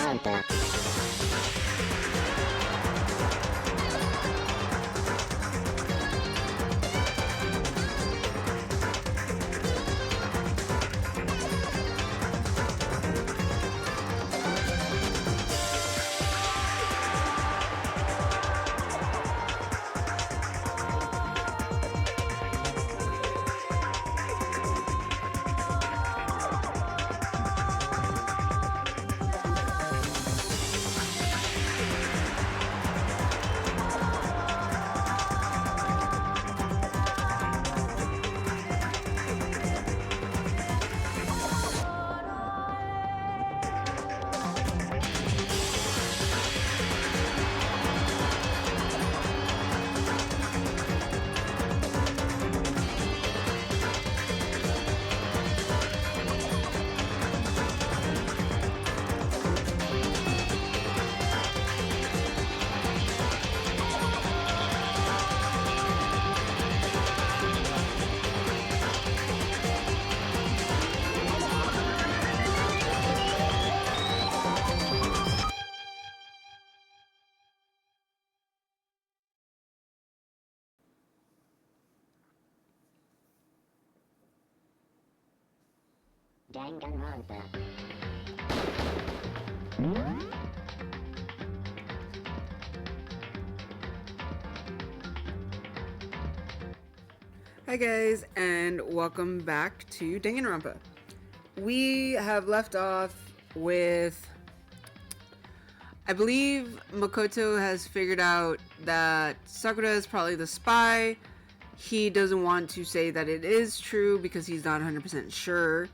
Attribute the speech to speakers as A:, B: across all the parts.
A: Danganronpa. Danganronpa.
B: Hi guys, and welcome back to Danganronpa. We have left off with, I believe Makoto has figured out that Sakura is probably the spy. He doesn't want to say that it is true because he's not 100% sure.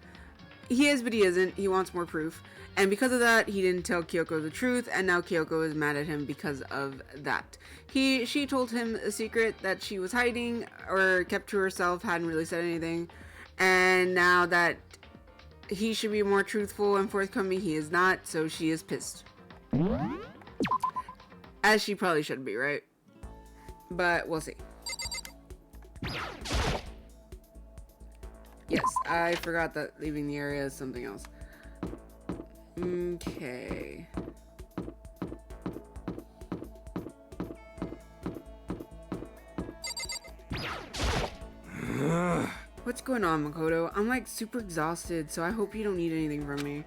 B: He is, but he isn't. He wants more proof. And because of that, he didn't tell Kyoko the truth, and now Kyoko is mad at him because of that. She told him a secret that she was hiding, or kept to herself, hadn't really said anything. And now that he should be more truthful and forthcoming, he is not, so she is pissed. As she probably should be, right? But we'll see. Yes, I forgot that leaving the area is something else. Okay. What's going on, Makoto? I'm like super exhausted, so I hope you don't need anything from me.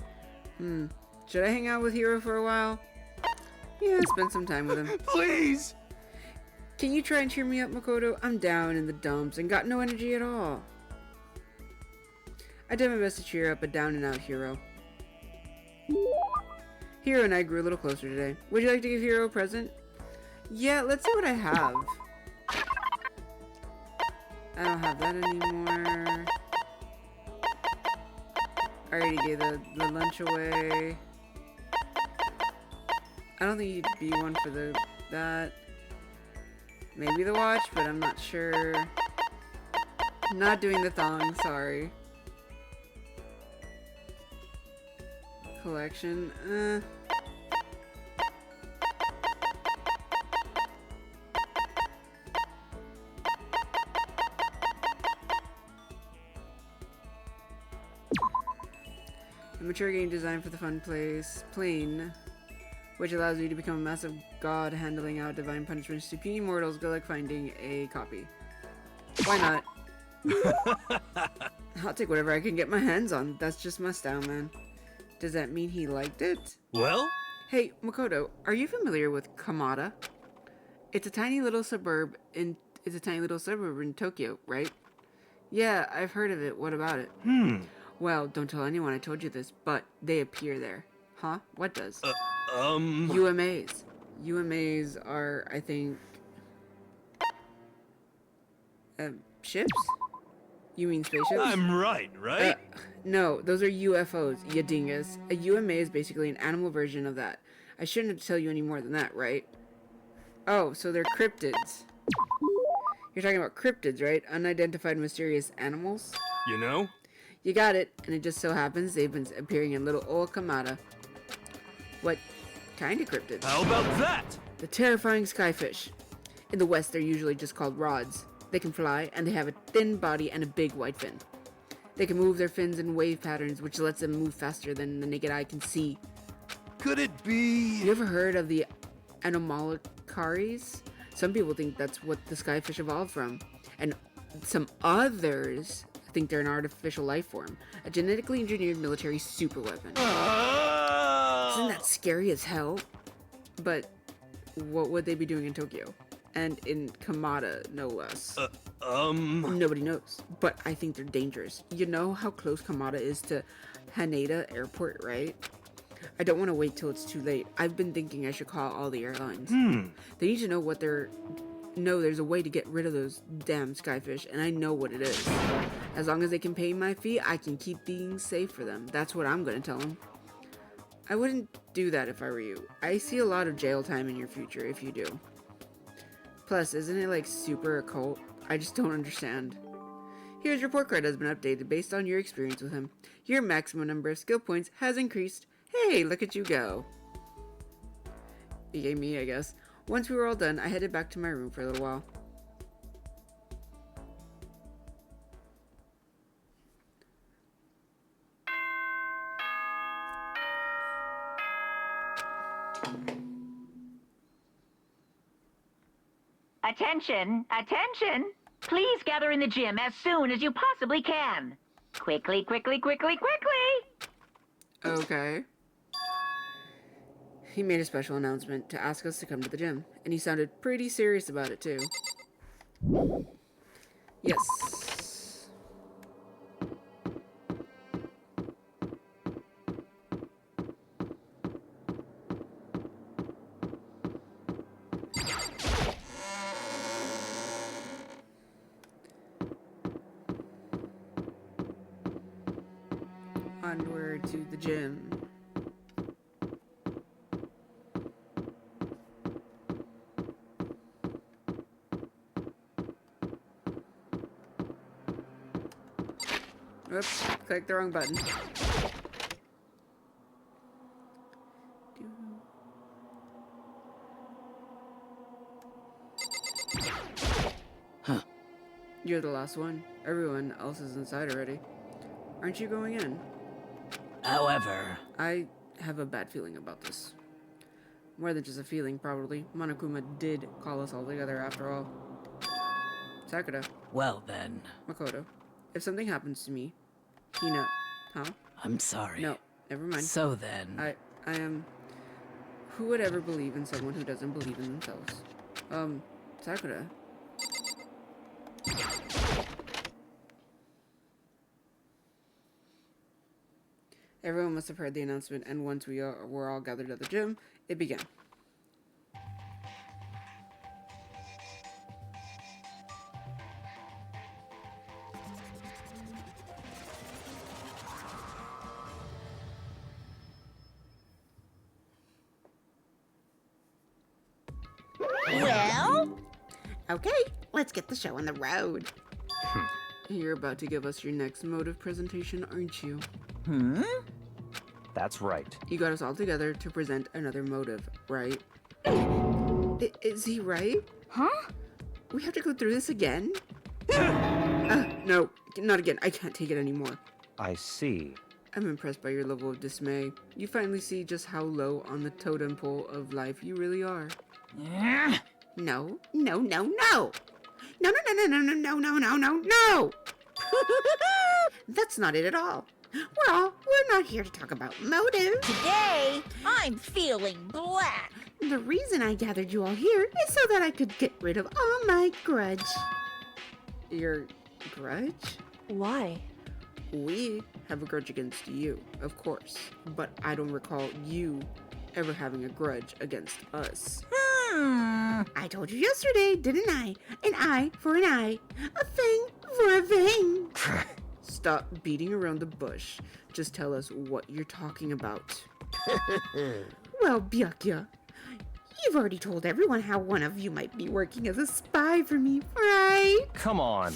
B: Should I hang out with Hiro for a while? Yeah, spend some time with him.
C: Please!
B: Can you try and cheer me up, Makoto? I'm down in the dumps and got no energy at all. I did my best to cheer up a down and out Hiro. Hiro and I grew a little closer today. Would you like to give Hiro a present? Yeah, let's see what I have. I don't have that anymore. I already gave the lunch away. I don't think he'd be one for that. Maybe the watch, but I'm not sure. Not doing the thong, sorry. Collection, a mature game designed for the fun plane, which allows you to become a massive god handling out divine punishments to puny mortals. Good luck finding a copy. Why not? I'll take whatever I can get my hands on. That's just my style, man. Does that mean he liked it?
C: Well?
B: Hey, Makoto, are you familiar with Kamada? It's a tiny little suburb in Tokyo, right? Yeah, I've heard of it. What about it? Well, don't tell anyone I told you this, but they appear there. Huh? What does? UMAs. UMAs are, I think, ships? You mean spaceships?
C: I'm right?
B: No, those are UFOs, you dingus. A UMA is basically an animal version of that. I shouldn't have to tell you any more than that, right? Oh, so they're cryptids. You're talking about cryptids, right? Unidentified mysterious animals?
C: You know?
B: You got it, and it just so happens they've been appearing in little old Kamada. What kind of cryptids?
C: How about that?
B: The terrifying skyfish. In the West, they're usually just called rods. They can fly, and they have a thin body and a big white fin. They can move their fins in wave patterns, which lets them move faster than the naked eye can see.
A: Could it be?
B: You ever heard of the Anomalocaries? Some people think that's what the skyfish evolved from. And some others think they're an artificial life form. A genetically engineered military superweapon. Isn't that scary as hell? But what would they be doing in Tokyo? And in Kamada, no less. Nobody knows. But I think they're dangerous. You know how close Kamada is to Haneda Airport, right? I don't want to wait till it's too late. I've been thinking I should call all the airlines. They need to know what they're... No, there's a way to get rid of those damn skyfish, and I know what it is. As long as they can pay my fee, I can keep things safe for them. That's what I'm going to tell them. I wouldn't do that if I were you. I see a lot of jail time in your future if you do. Plus, isn't it like super occult? I just don't understand. Here's your report card has been updated based on your experience with him. Your maximum number of skill points has increased. Hey, look at you go. Yay me, I guess. Once we were all done, I headed back to my room for a little while.
C: Attention! Attention! Please gather in the gym as soon as you possibly can. Quickly, quickly, quickly, quickly!
B: Okay. He made a special announcement to ask us to come to the gym, and he sounded pretty serious about it too. Yes. Onward to the gym. Oops, clicked the wrong button.
D: Huh.
B: You're the last one. Everyone else is inside already. Aren't you going in?
D: However,
B: I have a bad feeling about this. More than just a feeling, probably. Monokuma did call us all together after all. Sakura.
D: well then,
B: Makoto. If something happens to me, Hina. Huh?
D: I'm sorry.
B: No, never mind.
D: So then,
B: I am... Who would ever believe in someone who doesn't believe in themselves? Sakura. Everyone must have heard the announcement, and once we were all gathered at the gym, it began.
E: Well, okay, let's get the show on the road.
B: You're about to give us your next motive presentation, aren't you?
F: That's right.
B: You got us all together to present another motive, right? Is he right?
E: Huh?
B: We have to go through this again? No, not again. I can't take it anymore.
F: I see.
B: I'm impressed by your level of dismay. You finally see just how low on the totem pole of life you really are.
E: No, no, no, no. No, no, no, no, no, no, no, no, no, no. That's not it at all. We're not here to talk about motive.
G: Today, I'm feeling black.
E: The reason I gathered you all here is so that I could get rid of all my grudge.
B: Your grudge?
G: Why?
B: We have a grudge against you, of course. But I don't recall you ever having a grudge against us.
E: I told you yesterday, didn't I? An eye for an eye. A thing for a thing.
B: Stop beating around the bush. Just tell us what you're talking about.
E: Well, Byakya, you've already told everyone how one of you might be working as a spy for me, right?
F: Come on.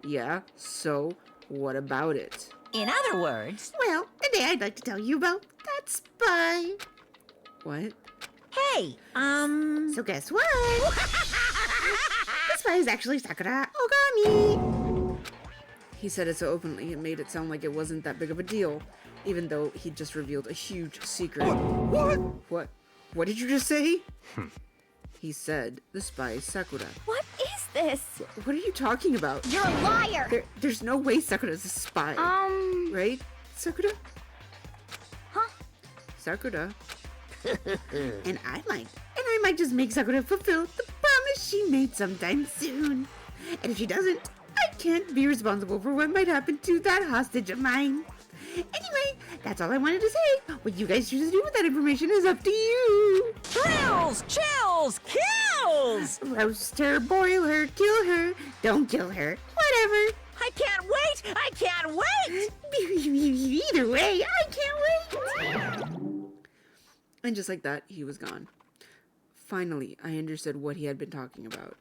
B: Yeah, so what about it?
G: In other words,
E: Well, today I'd like to tell you about that spy.
B: What?
G: hey,
E: So guess what? The spy is actually Sakura Ogami.
B: He said it so openly, it made it sound like it wasn't that big of a deal. even though he just revealed a huge secret.
A: What?
B: What? What did you just say? He said the spy is Sakura.
F: What is this?
B: What are you talking about?
F: You're a liar!
B: There's no way Sakura's a spy. Right? Sakura?
F: Huh?
B: Sakura.
E: And I might just make Sakura fulfill the promise she made sometime soon. And if she doesn't, I can't be responsible for what might happen to that hostage of mine. Anyway, that's all I wanted to say. What you guys choose to do with that information is up to you.
G: Thrills, chills, kills!
E: Roast her, boil her, kill her. Don't kill her. Whatever.
G: I can't wait! I can't wait!
E: Either way, I can't wait.
B: And just like that, he was gone. Finally, I understood what he had been talking about.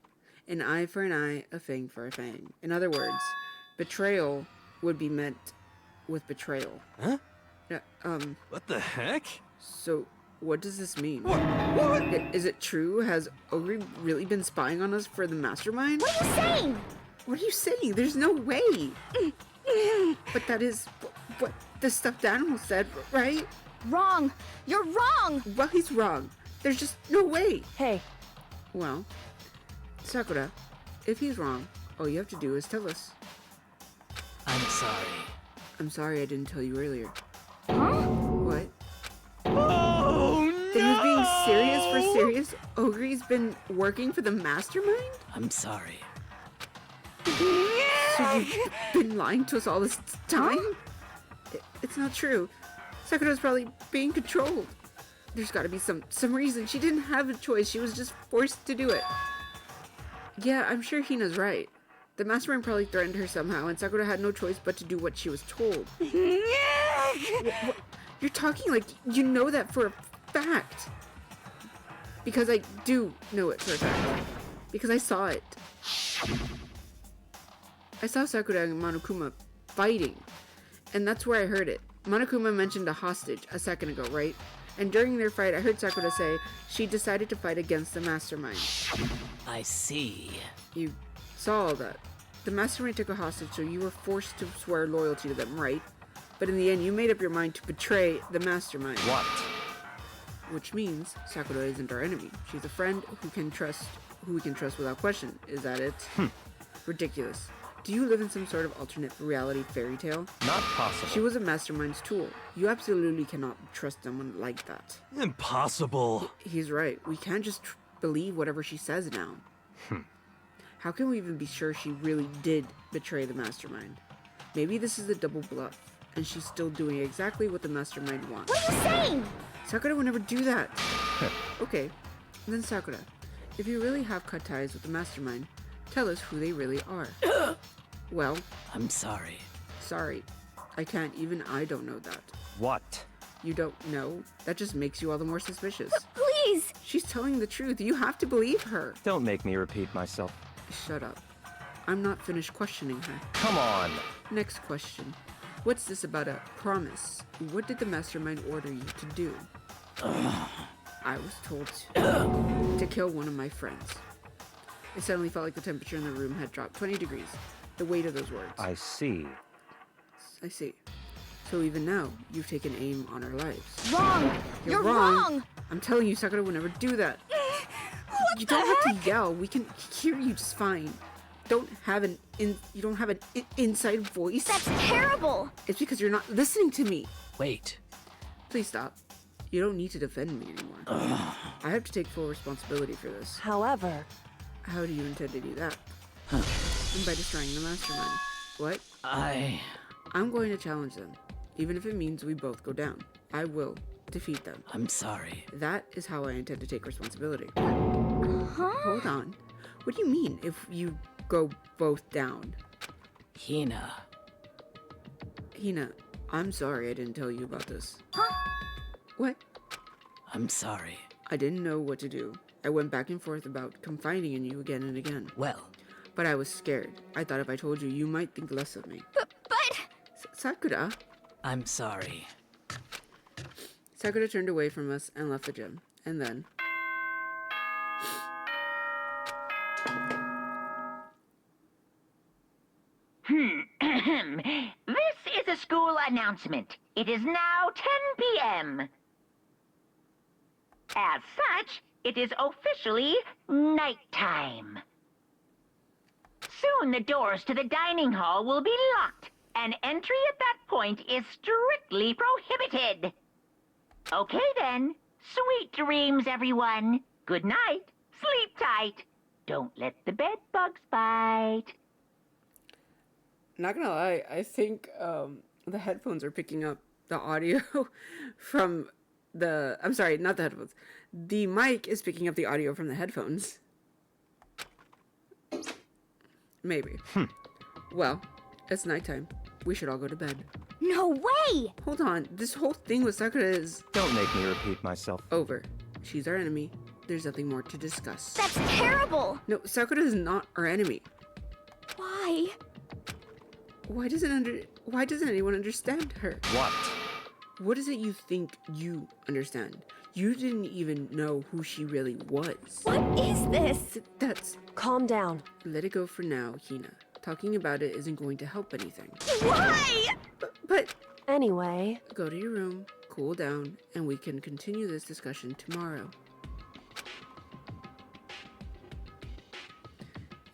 B: An eye for an eye, a fang for a fang. In other words, betrayal would be met with betrayal.
A: Huh?
B: Yeah,
A: What the heck?
B: so what does this mean?
A: What?
B: Is it true? Has Ogre really been spying on us for the mastermind?
F: What are you saying?
B: What are you saying? There's no way. But that is what the stuffed animal said, right?
F: Wrong! You're wrong!
B: Well, he's wrong. There's just no way.
G: Hey,
B: Well, Sakura, if he's wrong, all you have to do is tell us.
D: I'm sorry.
B: I'm sorry I didn't tell you earlier.
F: Huh?
B: What?
A: Oh no!
B: Then he's being serious for serious? Ogre's been working for the mastermind?
D: I'm sorry.
B: So you've been lying to us all this time? It's not true. Sakura's probably being controlled. There's gotta be some reason. She didn't have a choice. She was just forced to do it. Yeah, I'm sure Hina's right. The mastermind probably threatened her somehow, and Sakura had no choice but to do what she was told. What? You're talking like you know that for a fact. Because I do know it for a fact. Because I saw it. I saw Sakura and Monokuma fighting. And that's where I heard it. Monokuma mentioned a hostage a second ago, right? And during their fight, I heard Sakura say she decided to fight against the mastermind.
D: I see.
B: You saw all that. The mastermind took a hostage, so you were forced to swear loyalty to them, right? But in the end, you made up your mind to betray the mastermind.
A: What?
B: Which means Sakura isn't our enemy. She's a friend who we can trust without question. Is that it? Ridiculous. Do you live in some sort of alternate reality fairy tale?
A: Not possible.
B: She was a mastermind's tool. You absolutely cannot trust someone like that.
A: Impossible.
B: He's right. We can't just believe whatever she says now. How can we even be sure she really did betray the mastermind? Maybe this is a double bluff, and she's still doing exactly what the mastermind wants.
F: What are you saying?
B: Sakura would never do that. Okay, then Sakura, if you really have cut ties with the mastermind, tell us who they really are. Well,
D: I'm sorry.
B: sorry. I can't, even I don't know that.
A: What?
B: You don't know? That just makes you all the more suspicious.
F: Please!
B: She's telling the truth. You have to believe her.
A: Don't make me repeat myself.
B: Shut up. I'm not finished questioning her.
A: Come on.
B: Next question. What's this about a promise? What did the mastermind order you to do? I was told to kill one of my friends. It suddenly felt like the temperature in the room had dropped 20 degrees. The weight of those words.
A: I see.
B: I see. So even now, you've taken aim on our lives.
F: Wrong! You're wrong!
B: I'm telling you, Sakura would never do that. You don't have to yell. We can hear you just fine. You don't have an inside voice.
F: That's terrible!
B: It's because you're not listening to me.
D: Wait.
B: Please stop. You don't need to defend me anymore. I have to take full responsibility for this.
G: however,
B: How do you intend to do that? And by destroying the mastermind. What? I'm going to challenge them. Even if it means we both go down. I will defeat them.
D: I'm sorry.
B: That is how I intend to take responsibility.
F: Huh?
B: Hold on. What do you mean if you go both down?
D: Hina.
B: Hina, I'm sorry I didn't tell you about this.
F: Huh?
B: What?
D: I'm sorry.
B: I didn't know what to do. I went back and forth about confiding in you again and again.
D: Well,
B: But I was scared. I thought if I told you, you might think less of me.
F: But...
B: Sakura?
D: I'm sorry.
B: Sakura turned away from us and left the gym. And then...
C: This is a school announcement. It is now 10 p.m. As such, it is officially nighttime. Soon the doors to the dining hall will be locked, and entry at that point is strictly prohibited. Okay then. Sweet dreams, everyone. Good night. Sleep tight. Don't let the bed bugs bite.
B: Not gonna lie, I think the headphones are picking up the audio from the... I'm sorry, not the headphones. The mic is picking up the audio from the headphones. Maybe. Well, it's nighttime. We should all go to bed.
F: No way!
B: Hold on, this whole thing with Sakura is
A: Don't make me repeat myself.
B: over. She's our enemy. There's nothing more to discuss.
F: That's terrible!
B: No, Sakura is not our enemy.
F: Why?
B: Why doesn't anyone understand her?
A: What?
B: What is it you think you understand? You didn't even know who she really was.
F: What is this?
B: That's...
H: Calm down.
B: Let it go for now, Hina. Talking about it isn't going to help anything.
F: Why?
B: But
H: Anyway,
B: go to your room, cool down, and we can continue this discussion tomorrow.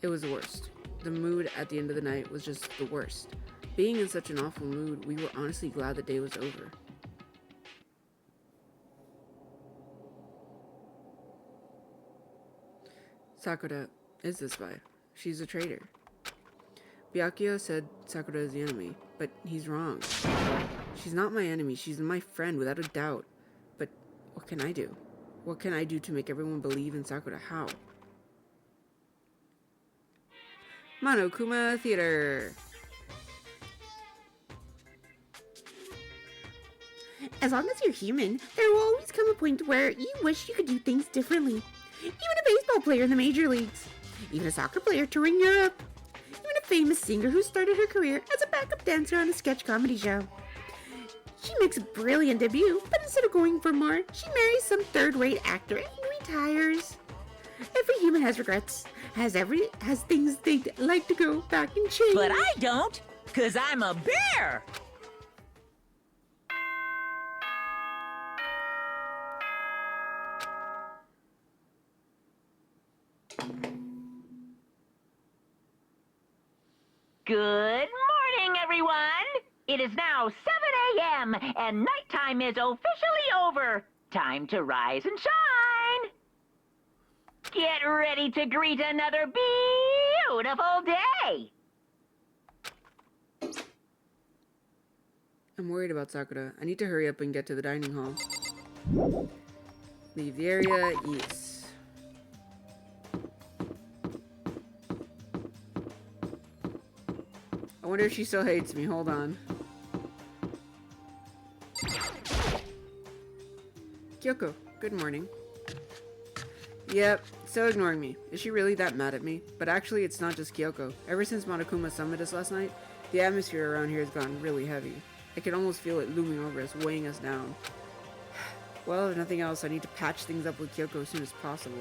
B: It was the worst. The mood at the end of the night was just the worst. Being in such an awful mood, we were honestly glad the day was over. Sakura is the spy. She's a traitor. Byakuya said Sakura is the enemy, but he's wrong. She's not my enemy, she's my friend without a doubt. But what can I do? What can I do to make everyone believe in Sakura? How? Monokuma Theater!
E: As long as you're human, there will always come a point where you wish you could do things differently. Even a baseball player in the major leagues. Even a soccer player touring Europe. Even a famous singer who started her career as a backup dancer on a sketch comedy show. She makes a brilliant debut, but instead of going for more, she marries some third-rate actor and retires. Every human has regrets, has things they'd like to go back and change.
G: But I don't, 'cause I'm a bear.
C: Good morning, everyone! It is now 7 a.m., and nighttime is officially over. Time to rise and shine! Get ready to greet another beautiful day!
B: I'm worried about Sakura. I need to hurry up and get to the dining hall. Leave the area, yes. I wonder if she still hates me. Hold on. Kyoko, good morning. Yep, still ignoring me. Is she really that mad at me? But actually, it's not just Kyoko. Ever since Monokuma summoned us last night, the atmosphere around here has gotten really heavy. I can almost feel it looming over us, weighing us down. Well, if nothing else, I need to patch things up with Kyoko as soon as possible.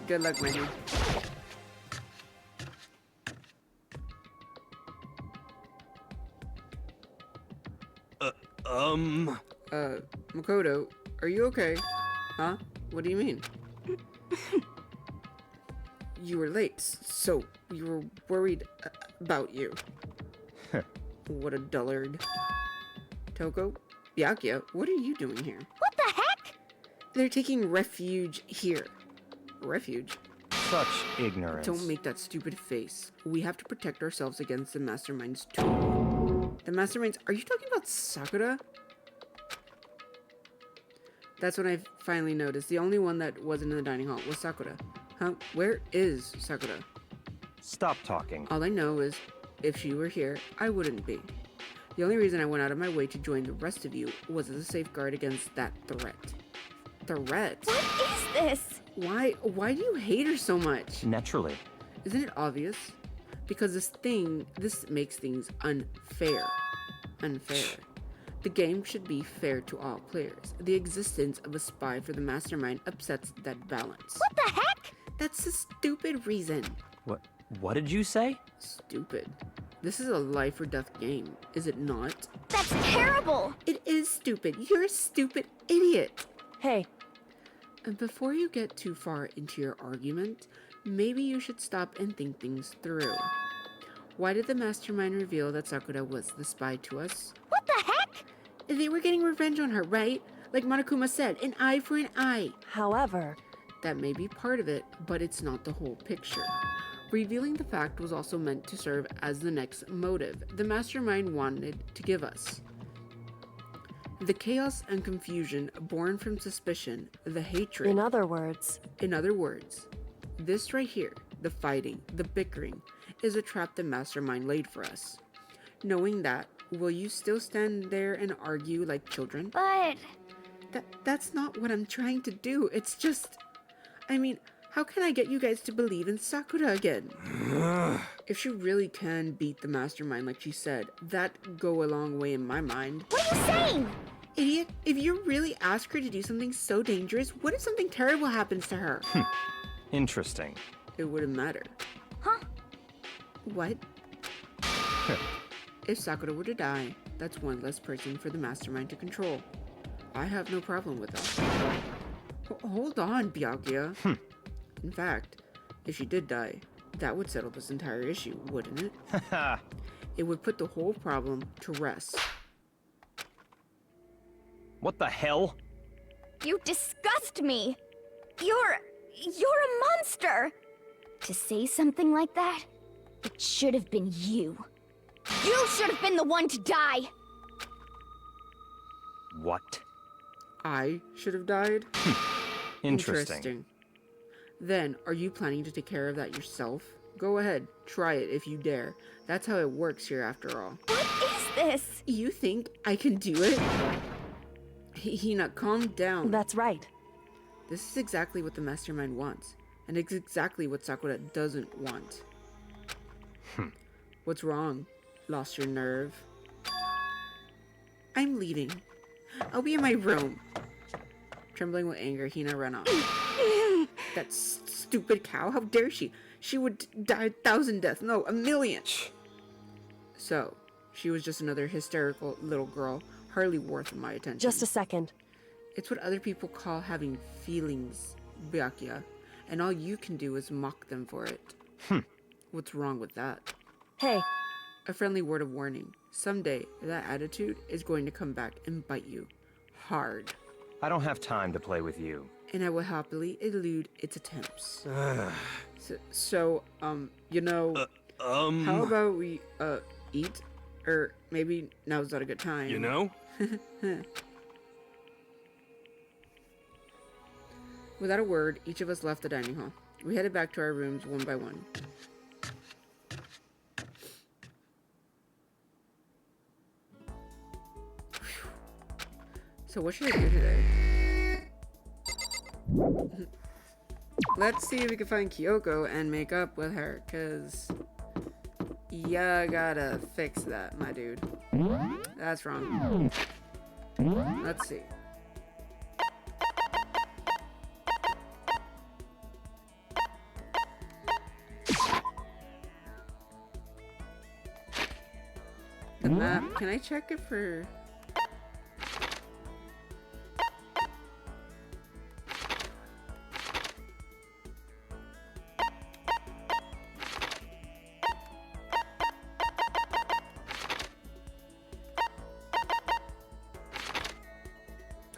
B: Good luck, my dude. Makoto, are you okay? Huh? What do you mean? You were late, so we were worried about you. What a dullard. Toko? Byakuya, what are you doing here?
F: What the heck?
B: They're taking refuge here. Refuge?
A: Such ignorance.
B: Don't make that stupid face. We have to protect ourselves against the masterminds too. The masterminds? Are you talking about Sakura? That's when I finally noticed. The only one that wasn't in the dining hall was Sakura. Huh? Where is Sakura?
A: Stop talking.
B: All I know is, if she were here, I wouldn't be. The only reason I went out of my way to join the rest of you was as a safeguard against that threat. Threat?
F: What is this?
B: Why do you hate her so much?
A: Naturally.
B: Isn't it obvious? Because this makes things unfair. Unfair. The game should be fair to all players. The existence of a spy for the mastermind upsets that balance.
F: What the heck?
B: That's a stupid reason.
A: What did you say?
B: Stupid. This is a life or death game, is it not?
F: That's terrible!
B: It is stupid. You're a stupid idiot.
H: Hey,
B: And before you get too far into your argument, maybe you should stop and think things through. Why did the mastermind reveal that Sakura was the spy to us?
F: What the heck?
B: They were getting revenge on her, right? Like Monokuma said, an eye for an eye.
H: however,
B: That may be part of it, but it's not the whole picture. Revealing the fact was also meant to serve as the next motive the mastermind wanted to give us. The chaos and confusion born from suspicion, the hatred.
H: in other words,
B: In other words, this right here, the fighting, the bickering, is a trap the mastermind laid for us. Knowing that, will you still stand there and argue like children?
F: But
B: That's not what I'm trying to do. It's just... I mean, how can I get you guys to believe in Sakura again? If she really can beat the mastermind like she said, that'd go a long way in my mind.
F: what are you saying?
B: Idiot, if you really ask her to do something so dangerous, what if something terrible happens to her?
A: Interesting.
B: It wouldn't matter.
F: Huh?
B: What? If Sakura were to die, that's one less person for the mastermind to control. I have no problem with that. Hold on, Byakuya. In fact, if she did die, that would settle this entire issue, wouldn't it?
A: Haha.
B: It would put the whole problem to rest.
A: What the hell?
F: You disgust me! You're a monster! To say something like that, it should have been you. You should have been the one to die!
A: What?
B: I should have died?
A: Interesting.
B: Then, are you planning to take care of that yourself? Go ahead, try it if you dare. That's how it works here after all.
F: What is this?
B: You think I can do it? Hina, calm down.
H: that's right.
B: This is exactly what the mastermind wants, and it's exactly what Sakura doesn't want. What's wrong? Lost your nerve? I'm leaving. I'll be in my room. Trembling with anger, Hina ran off. That stupid cow, how dare she? She would die 1,000 deaths, no, 1,000,000. So, she was just another hysterical little girl, hardly worth my attention.
H: Just a second.
B: It's what other people call having feelings, Byakuya, and all you can do is mock them for it. What's wrong with that?
H: Hey,
B: A friendly word of warning. Someday, that attitude is going to come back and bite you. Hard.
A: I don't have time to play with you.
B: And I will happily elude its attempts. So, you know, how about we, eat? Or maybe now's not a good time.
I: You know?
B: Without a word, each of us left the dining hall. We headed back to our rooms one by one. Phew. So what should I do today? Let's see if we can find Kyoko and make up with her, cause ya gotta fix that, my dude. That's wrong. Let's see. The map, can I check it for...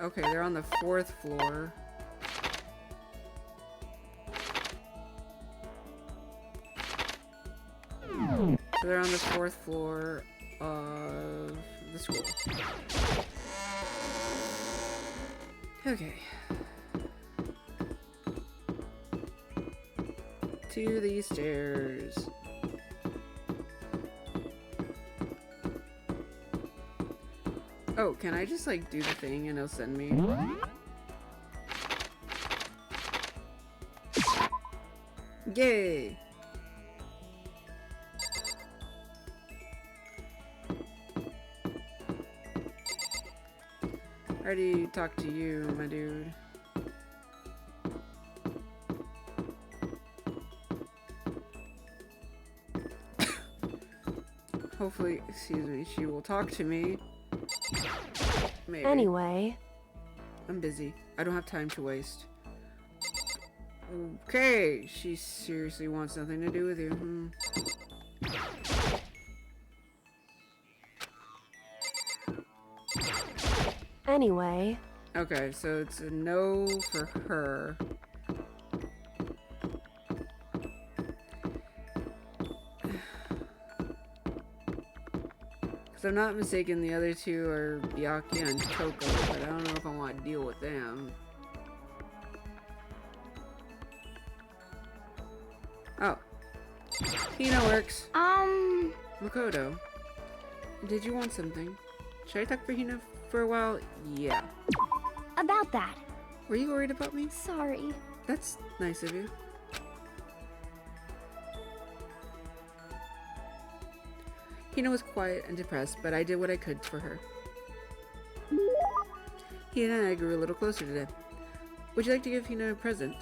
B: Okay, they're on the 4th floor. So they're on the 4th floor of the school. Okay. To these stairs. Oh, can I just like do the thing and it'll send me? Yay! Already talked to you, my dude. Hopefully, excuse me, she will talk to me. Maybe.
H: Anyway,
B: I'm busy. I don't have time to waste. Okay, she seriously wants nothing to do with you.
H: anyway,
B: Okay, so it's a no for her. If I'm not mistaken, the other two are Byakuya and Toko, but I don't know if I want to deal with them. Oh. Hina works. Makoto, did you want something? Should I talk for Hina for a while? Yeah.
F: About that.
B: Were you worried about me?
F: Sorry.
B: That's nice of you. Hina was quiet and depressed, but I did what I could for her. Hina and I grew a little closer today. Would you like to give Hina a present?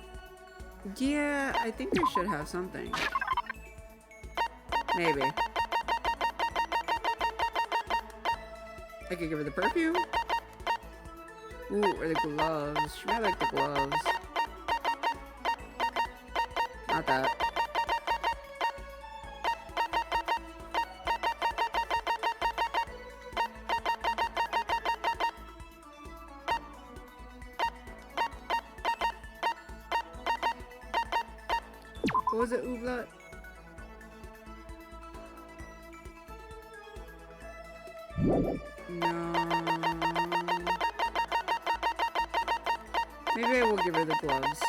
B: Yeah, I think I should have something. Maybe. I could give her the perfume? Ooh, or the gloves. She might like the gloves. Not that. What was it, Ooblat? No. Maybe I will give her the gloves.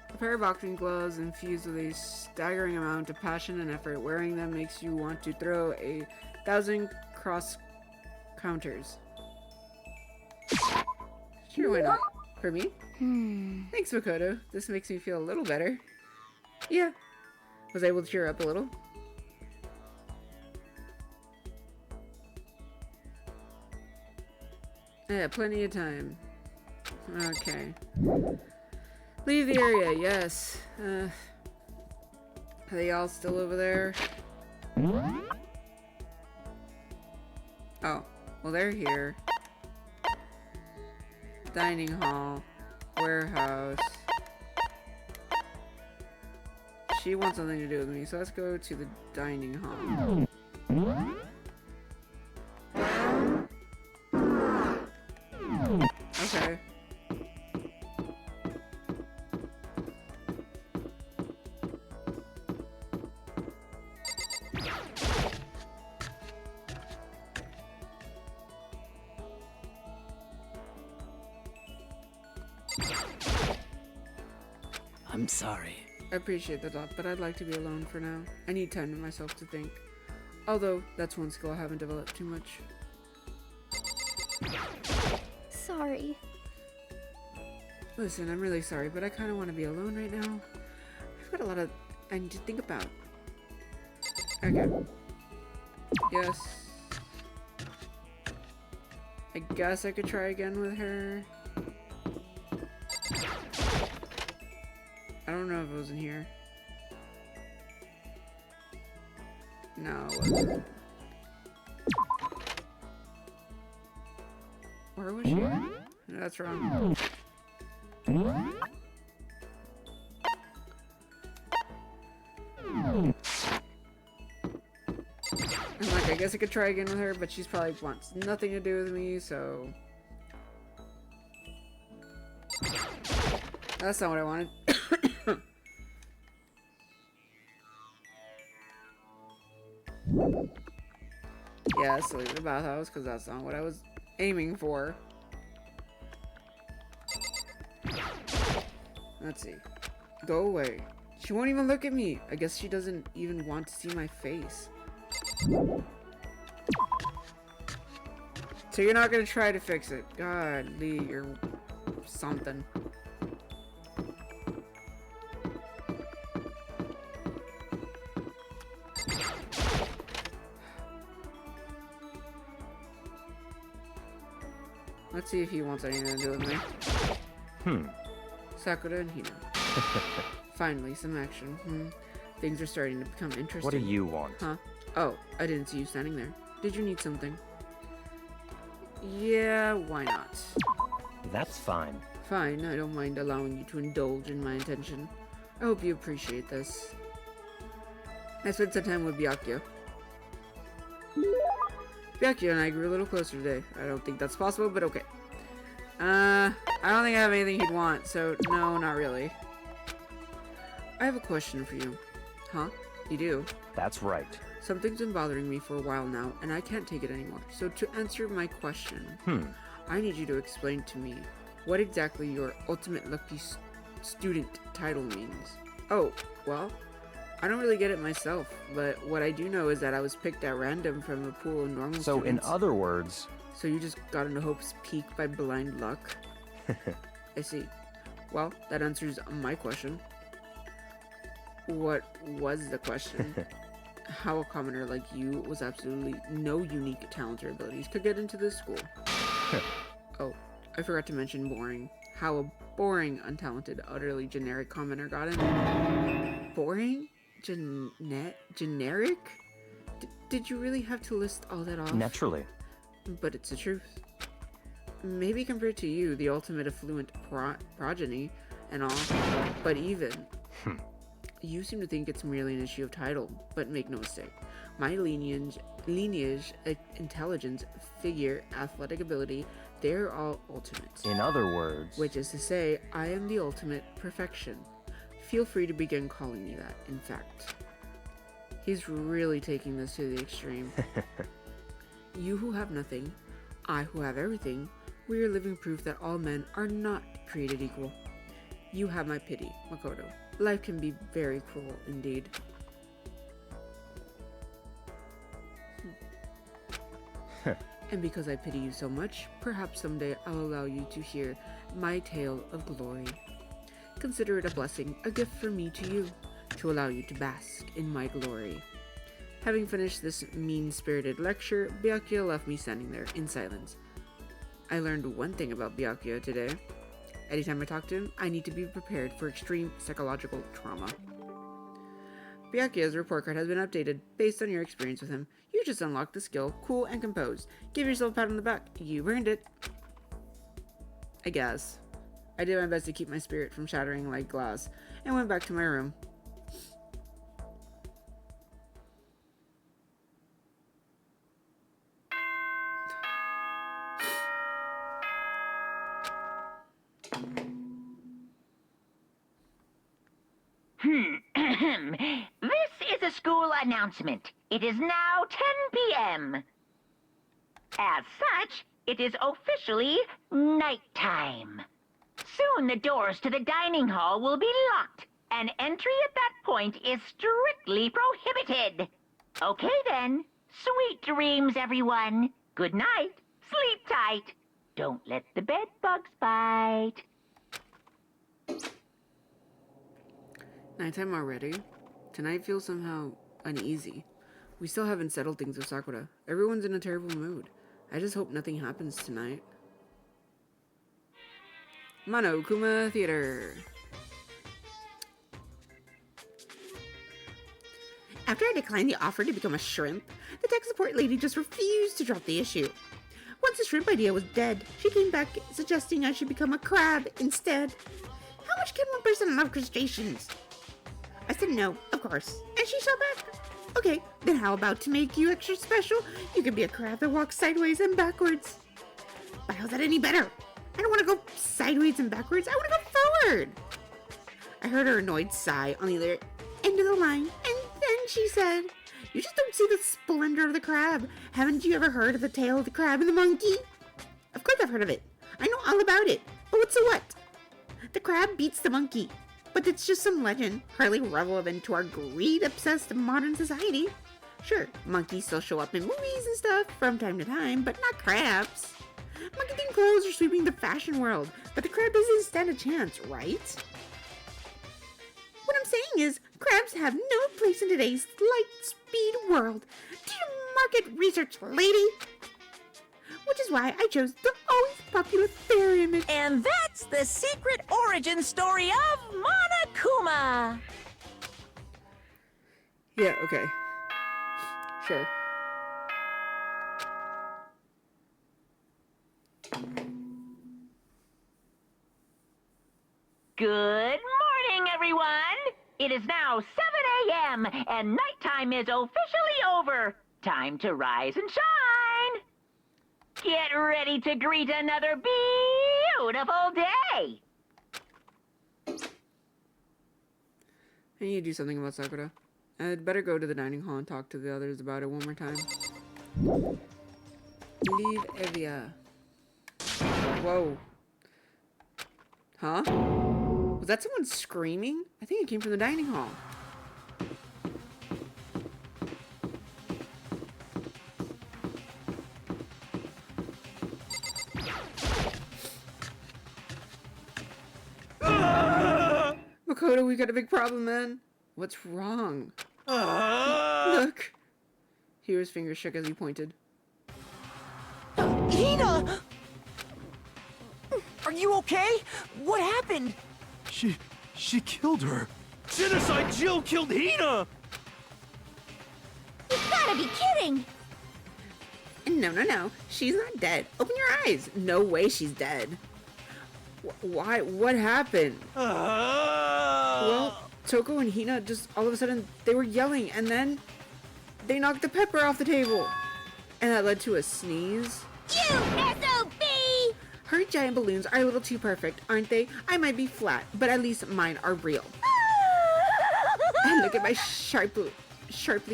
B: A pair of boxing gloves infused with a staggering amount of passion and effort. Wearing them makes you want to throw 1,000 cross counters. Sure, why not? For me? Thanks, Makoto. This makes me feel a little better. Yeah. Was able to cheer up a little. Yeah, plenty of time. Okay. Leave the area, yes. Are they all still over there? Oh, well they're here. Dining hall. Warehouse. She wants something to do with me, so let's go to the dining hall. Okay.
D: I'm sorry.
B: I appreciate the thought, but I'd like to be alone for now. I need time to myself to think. Although, that's one skill I haven't developed too much.
F: Sorry.
B: Listen, I'm really sorry, but I kind of want to be alone right now. I've got a lot of... I need to think about. Okay. Yes. I guess I could try again with her. I don't know if it was in here. No, it wasn't. Where was she? No, that's wrong. I'm like, I guess I could try again with her, but she's probably wants nothing to do with me, so... That's not what I wanted. Yeah, so leave the bathhouse, because that's not what I was aiming for. Let's see. Go away. She won't even look at me. I guess she doesn't even want to see my face. So you're not gonna try to fix it. God, Lee, you're something. Let's see if he wants anything to do with me.
A: Hmm.
B: Sakura and Hina. Finally, some action. Things are starting to become interesting.
A: What do you want?
B: Huh? Oh, I didn't see you standing there. Did you need something? Yeah, why not?
A: That's fine.
B: Fine, I don't mind allowing you to indulge in my attention. I hope you appreciate this. I spent some time with Byakuya. Byakuya and I grew a little closer today. I don't think that's possible, but okay. I don't think I have anything he'd want, so no, not really. I have a question for you. Huh? You do?
A: That's right.
B: Something's been bothering me for a while now, and I can't take it anymore. So to answer my question, I need you to explain to me what exactly your ultimate lucky student title means. Oh, well, I don't really get it myself, but what I do know is that I was picked at random from a pool of normal
A: So
B: students.
A: in other words,
B: So you just got into Hope's Peak by blind luck? I see. Well, that answers my question. What was the question? How a commoner like you with absolutely no unique talents or abilities could get into this school? Oh, I forgot to mention boring. How a boring, untalented, utterly generic commoner got in. Boring? Generic? Did you really have to list all that off?
A: naturally.
B: But it's the truth. Maybe compared to you, the ultimate affluent progeny and all, but even. You seem to think it's merely an issue of title, but make no mistake. My lineage, intelligence, figure, athletic ability, they're all ultimates.
A: In other words,
B: Which is to say, I am the ultimate perfection. Feel free to begin calling me that, in fact. He's really taking this to the extreme. You who have nothing, I who have everything, we are living proof that all men are not created equal. You have my pity, Makoto. Life can be very cruel indeed. And because I pity you so much, perhaps someday I'll allow you to hear my tale of glory. Consider it a blessing, a gift from me to you, to allow you to bask in my glory. Having finished this mean-spirited lecture, Byakuya left me standing there in silence. I learned one thing about Byakuya today. Anytime I talk to him, I need to be prepared for extreme psychological trauma. Byakuya's report card has been updated based on your experience with him. You just unlocked the skill, cool and composed. Give yourself a pat on the back. You've earned it. I guess. I did my best to keep my spirit from shattering like glass, and went back to my room.
C: This is a school announcement. It is now 10 p.m. As such, it is officially nighttime. Soon the doors to the dining hall will be locked, and entry at that point is strictly prohibited. Okay then. Sweet dreams, everyone. Good night. Sleep tight. Don't let the bed bugs bite.
B: Nighttime already? Tonight feels somehow uneasy. We still haven't settled things with Sakura. Everyone's in a terrible mood. I just hope nothing happens tonight. Monokuma Theater.
E: After I declined the offer to become a shrimp, the tech support lady just refused to drop the issue. Once the shrimp idea was dead, she came back suggesting I should become a crab instead. How much can one person love crustaceans? I said no, of course, and she shot back. Okay, then how about to make you extra special, you can be a crab that walks sideways and backwards. But how's that any better? I don't want to go sideways and backwards, I want to go forward. I heard her annoyed sigh on the other end of the line, and then she said, you just don't see the splendor of the crab. Haven't you ever heard of the tale of the crab and the monkey? Of course I've heard of it. I know all about it. But what's the what? The crab beats the monkey. But it's just some legend, hardly relevant to our greed-obsessed modern society. Sure, monkeys still show up in movies and stuff from time to time, but not crabs. Monkey-themed clothes are sweeping the fashion world, but the crab doesn't stand a chance, right? What I'm saying is, crabs have no place in today's light-speed world. Do your market research, lady. which is why I chose the always popular bear image.
G: And that's the secret origin story of Monokuma.
B: Yeah, okay. Sure.
C: Good morning, everyone! It is now 7 a.m., and nighttime is officially over. Time to rise and shine! Get ready to greet another beautiful day!
B: I need to do something about Sakura. I'd better go to the dining hall and talk to the others about it one more time. Leave Evia. Whoa. Huh? Was that someone screaming? I think it came from the dining hall. Makoto, we got a big problem, man. What's wrong? Look. Hero's finger shook as he pointed.
I: Hina! Are you okay? What happened?
J: She killed her. Genocide Jill killed Hina!
F: You gotta be kidding!
E: No. She's not dead. Open your eyes. No way she's dead.
B: Why? What happened? Well, Toko and Hina just all of a sudden they were yelling and then they knocked the pepper off the table. And that led to a sneeze.
F: You SOB!
E: Her giant balloons are a little too perfect, aren't they? I might be flat, but at least mine are real. And look at my sharply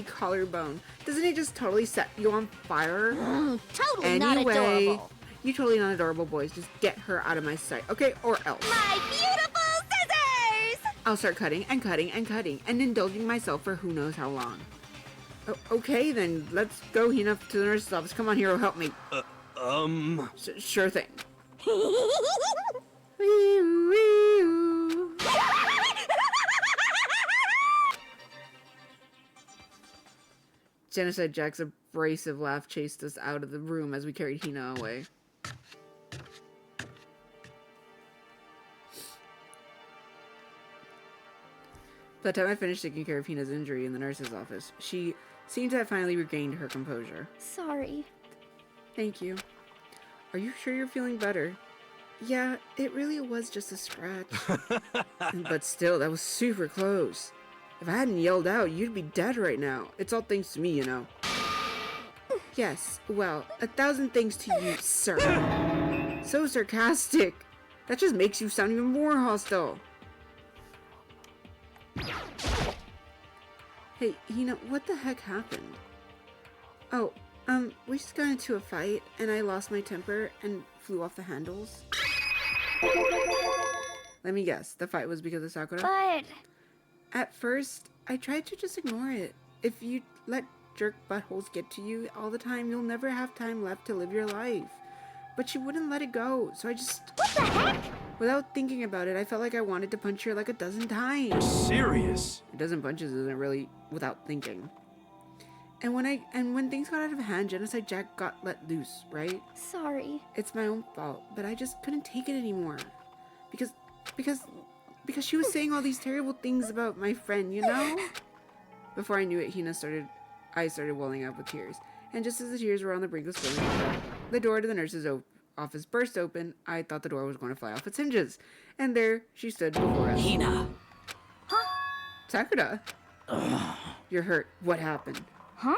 E: collarbone. Doesn't it just totally set you on fire?
F: Totally not adorable.
E: You totally not adorable, boys. Just get her out of my sight, okay? Or else.
F: My beautiful scissors!
E: I'll start cutting and cutting and cutting and indulging myself for who knows how long. Okay, then. Let's go, Hina, to the nurse's office. Come on, Hero, help me. Sure thing. Genocide Jack's abrasive laugh chased us out of the room as we carried Hina away. By the time I finished taking care of Hina's injury in the nurse's office, she seemed to have finally regained her composure.
F: Sorry.
E: Thank you. Are you sure you're feeling better? Yeah, it really was just a scratch. But still, that was super close. If I hadn't yelled out, you'd be dead right now. It's all thanks to me, you know. Yes, well, 1,000 thanks to you, sir. So sarcastic. That just makes you sound even more hostile. Hey, Hina, what the heck happened? Oh, we just got into a fight, and I lost my temper and flew off the handles. Let me guess, the fight was because of Sakura?
F: But...
E: At first, I tried to just ignore it. If you let jerk buttholes get to you all the time, you'll never have time left to live your life. But she wouldn't let it go, so I just...
F: What the heck?
E: Without thinking about it, I felt like I wanted to punch her like 12 times.
J: Serious?
E: 12 punches isn't really without thinking. And when things got out of hand, Genocide Jack got let loose, right?
F: Sorry.
E: It's my own fault, but I just couldn't take it anymore. Because she was saying all these terrible things about my friend, you know? Before I knew it, I started welling up with tears. And just as the tears were on the brink of spilling, the door to the nurse's office burst open. I thought the door was going to fly off its hinges. And there she stood before us.
D: Hina.
E: Sakura. You're hurt. What happened?
F: Huh?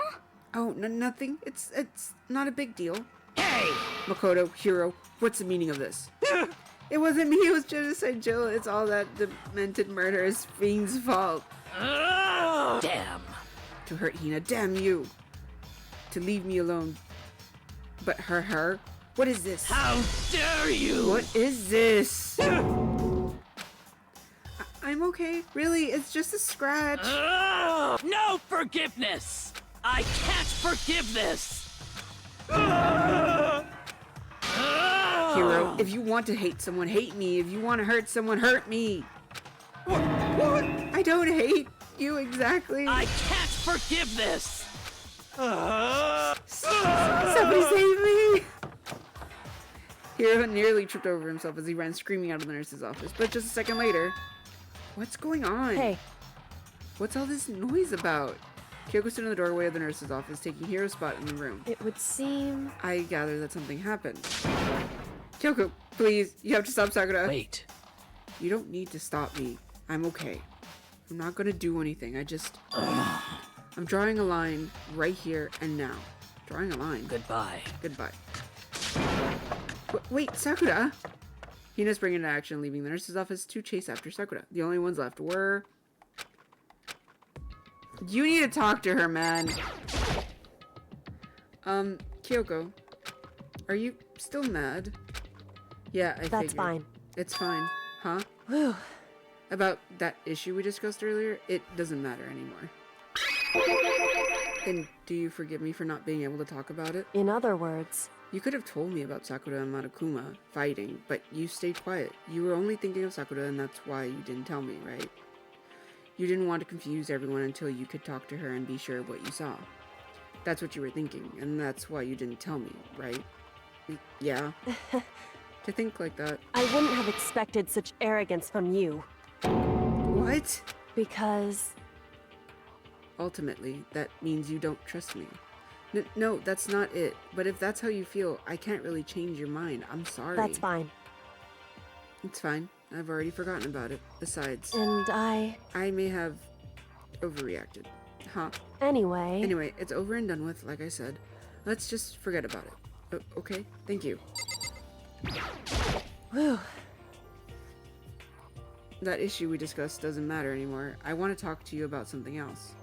E: Oh, nothing. It's not a big deal.
G: Hey!
E: Makoto, Hiro, what's the meaning of this? It wasn't me, it was Genocide Jill. It's all that demented murderous fiend's fault.
D: Damn.
E: To hurt Hina, damn you. To leave me alone. But her? What is this?
D: How dare you?
E: What is this? I'm okay. Really, it's just a scratch.
D: No forgiveness. I can't forgive this.
E: Hiro, if you want to hate someone, hate me. If you want to hurt someone, hurt me. What? I don't hate you exactly.
D: I can't forgive this.
E: Somebody save me.
B: Hiro nearly tripped over himself as he ran screaming out of the nurse's office, but just a second later... What's going on?
H: Hey.
B: What's all this noise about? Kyoko stood in the doorway of the nurse's office, taking Hiro's spot in the room.
H: It would seem...
B: I gather that something happened. Kyoko, please, you have to stop Sakura.
D: Wait.
B: You don't need to stop me. I'm okay. I'm not gonna do anything. I'm drawing a line right here and now. Drawing a line.
D: Goodbye.
B: Goodbye. Wait, Sakura! Hina sprang into action, leaving the nurse's office to chase after Sakura. The only ones left were... You need to talk to her, man. Kyoko. Are you still mad? Yeah, I
H: That's
B: figured.
H: fine.
B: It's fine. Huh?
H: Whew.
B: About that issue we discussed earlier, it doesn't matter anymore. And do you forgive me for not being able to talk about it?
H: In other words,
B: You could have told me about Sakura and Monokuma fighting, but you stayed quiet. You were only thinking of Sakura, and that's why you didn't tell me, right? You didn't want to confuse everyone until you could talk to her and be sure of what you saw. That's what you were thinking, and that's why you didn't tell me, right? Yeah. To think like that.
H: I wouldn't have expected such arrogance from you.
B: What?
H: Because...
B: Ultimately, that means you don't trust me. No, that's not it. But if that's how you feel, I can't really change your mind. I'm sorry.
H: That's fine.
B: It's fine. I've already forgotten about it. Besides...
H: And
B: I may have overreacted. Huh?
H: Anyway...
B: Anyway, it's over and done with, like I said. Let's just forget about it. Okay? Thank you.
H: Whew.
B: That issue we discussed doesn't matter anymore. I want to talk to you about something else.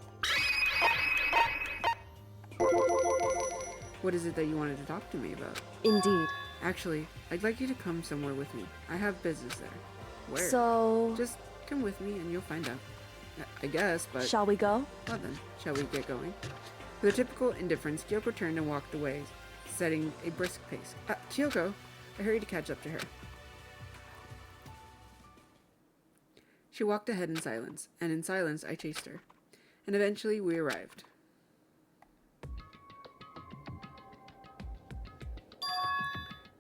B: What is it that you wanted to talk to me about?
H: Indeed.
B: Actually, I'd like you to come somewhere with me. I have business there. Where?
H: So...
B: Just come with me and you'll find out. I guess, but...
H: Shall we go?
B: Well then, shall we get going? With a typical indifference, Kyoko turned and walked away, setting a brisk pace. Kyoko! I hurried to catch up to her. She walked ahead in silence, and in silence I chased her. And eventually we arrived.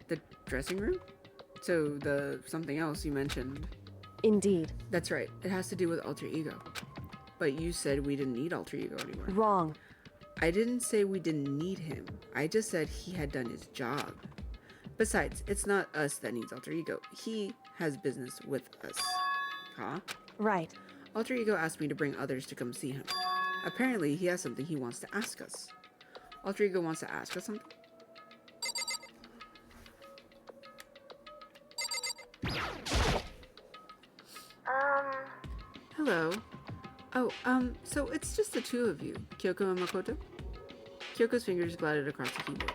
B: The dressing room? So, the something else you mentioned.
H: Indeed.
B: That's right, it has to do with alter ego. But you said we didn't need alter ego anymore.
H: Wrong.
B: I didn't say we didn't need him. I just said he had done his job. Besides, it's not us that needs alter ego. He has business with us. Huh?
H: Right.
B: Alter ego asked me to bring others to come see him. Apparently, he has something he wants to ask us. Alter ego wants to ask us something? Hello. Oh, so it's just the two of you, Kyoko and Makoto? Kyoko's fingers glided across the keyboard.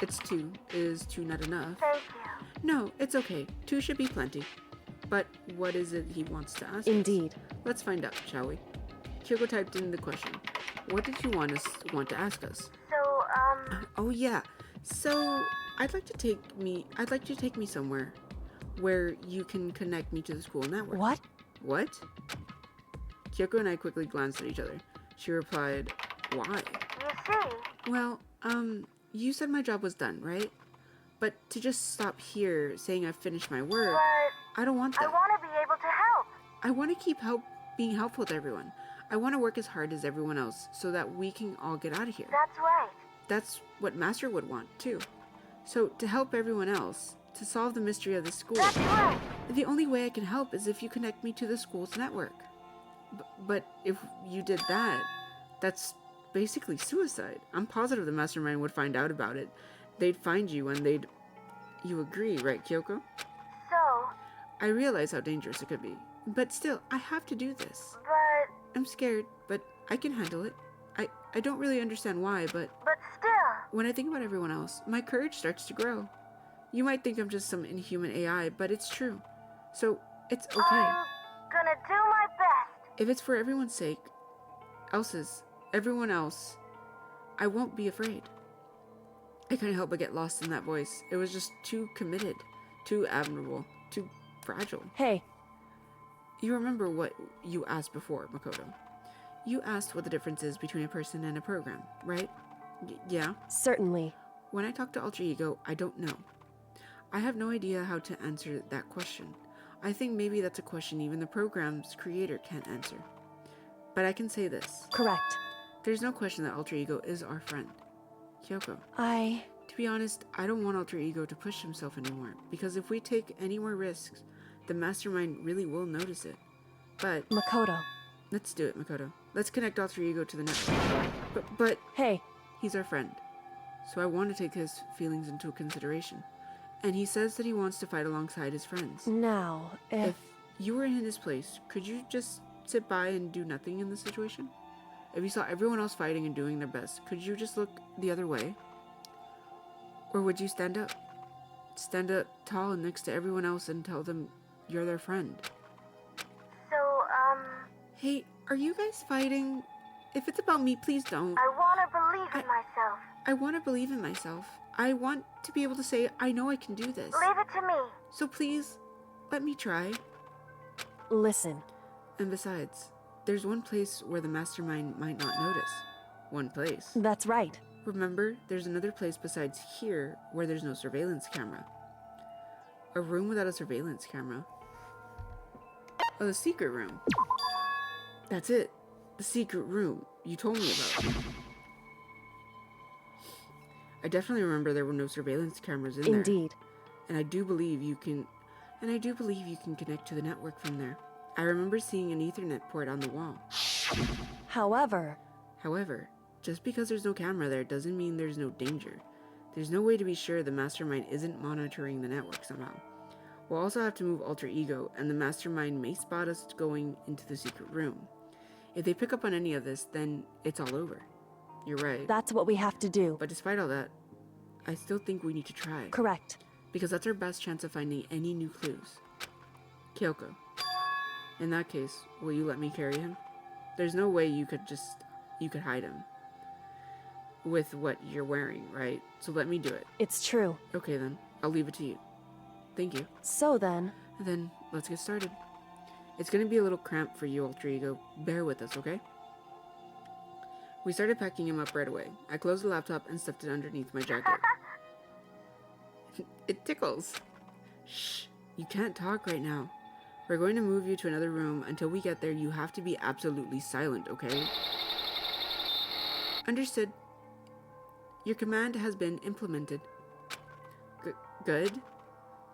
B: It's two. Is two not enough?
F: Thank you.
B: No, it's okay. Two should be plenty. But what is it he wants to ask us?
H: Indeed.
B: Let's find out, shall we? Kyoko typed in the question. What did you want to ask us?
F: So,
B: Oh yeah. So I'd like you to take me somewhere where you can connect me to the school network.
H: What?
B: What? Kyoko and I quickly glanced at each other. She replied, why?
F: you see,
B: Well, you said my job was done, right? But to just stop here saying I've finished my work,
F: but
B: I don't want
F: I
B: that.
F: want to be able to help.
B: I want to keep being helpful to everyone. I want to work as hard as everyone else so that we can all get out of here.
F: That's right.
B: That's what Master would want, too. So, to help everyone else, to solve the mystery of the school,
F: That's right.
B: the only way I can help is if you connect me to the school's network. But if you did that, that's basically suicide. I'm positive the mastermind would find out about it. They'd find you and they'd... You agree, right, Kyoko?
F: So,
B: I realize how dangerous it could be. But still, I have to do this.
F: but
B: I'm scared, but I can handle it. I don't really understand why, but
F: still,
B: when I think about everyone else, my courage starts to grow. You might think I'm just some inhuman AI, but it's true. So, it's okay.
F: I'm gonna do my best.
B: If it's for everyone's sake, everyone else, I won't be afraid. I couldn't help but get lost in that voice. It was just too committed, too admirable, too fragile.
H: Hey.
B: You remember what you asked before, Makoto. You asked what the difference is between a person and a program, right? Yeah?
H: Certainly.
B: When I talk to Alter Ego, I don't know. I have no idea how to answer that question. I think maybe that's a question even the program's creator can't answer. But I can say this.
H: Correct.
B: There's no question that Alter Ego is our friend. Kyoko. To be honest, I don't want Alter Ego to push himself anymore, because if we take any more risks, the mastermind really will notice it. But...
H: Makoto.
B: Let's do it, Makoto. Let's connect Alter Ego to the network. But...
H: Hey.
B: He's our friend. So I want to take his feelings into consideration. And he says that he wants to fight alongside his friends.
H: Now,
B: If you were in his place, could you just sit by and do nothing in this situation? If you saw everyone else fighting and doing their best, could you just look the other way? Or would you stand up? Stand up tall next to everyone else and tell them you're their friend.
K: So,
B: Hey, are you guys fighting? If it's about me, please don't.
K: I want to believe in myself.
B: I want to believe in myself. I want to be able to say, I know I can do this.
K: Leave it to me.
B: So please, let me try.
H: listen.
B: And besides, there's one place where the mastermind might not notice. One place.
H: That's right.
B: Remember, there's another place besides here where there's no surveillance camera. A room without a surveillance camera. Oh, the secret room. That's it. The secret room you told me about. I definitely remember there were no surveillance cameras in there.
H: Indeed.
B: And I do believe you can connect to the network from there. I remember seeing an Ethernet port on the wall.
H: However,
B: just because there's no camera there doesn't mean there's no danger. There's no way to be sure the mastermind isn't monitoring the network somehow. We'll also have to move Alter Ego, and the mastermind may spot us going into the secret room. If they pick up on any of this, then it's all over. You're right.
H: that's what we have to do.
B: But despite all that, I still think we need to try.
H: Correct.
B: Because that's our best chance of finding any new clues. Kyoko. In that case, will you let me carry him? There's no way you could hide him with what you're wearing, right? So let me do it.
H: It's true.
B: Okay then, I'll leave it to you. Thank you.
H: So then,
B: Let's get started. It's gonna be a little cramped for you, Alter Ego. Bear with us, okay? We started packing him up right away. I closed the laptop and stuffed it underneath my jacket. It tickles. Shh, you can't talk right now. We're going to move you to another room. Until we get there, you have to be absolutely silent, okay? Understood. Your command has been implemented. Good?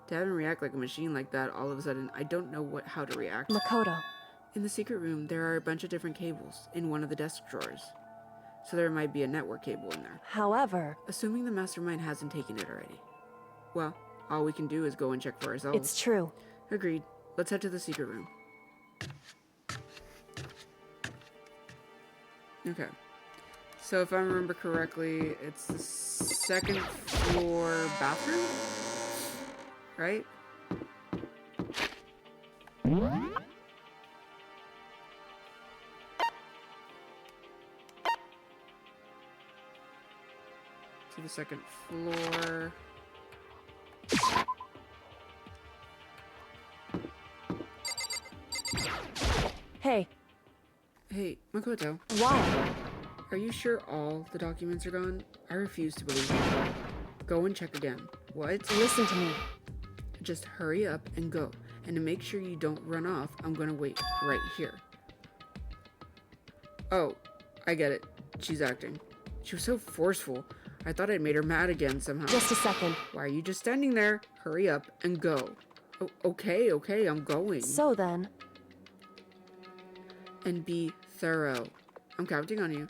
B: To have him react like a machine like that all of a sudden, I don't know how to react.
H: Makoto.
B: In the secret room, there are a bunch of different cables in one of the desk drawers. So there might be a network cable in there.
H: However,
B: Assuming the mastermind hasn't taken it already. Well, all we can do is go and check for ourselves.
H: it's true.
B: Agreed. Let's head to the secret room. Okay. So if I remember correctly, it's the second floor bathroom? Right? To the second floor. Hey, Makoto.
H: Why?
B: Are you sure all the documents are gone? I refuse to believe you. Go and check again. What?
H: Listen to me.
B: Just hurry up and go. And to make sure you don't run off, I'm gonna wait right here. Oh, I get it. She's acting. She was so forceful. I thought I'd made her mad again somehow.
H: Just a second.
B: Why are you just standing there? Hurry up and go. Oh, okay, I'm going.
H: So then,
B: And be thorough. I'm counting on you.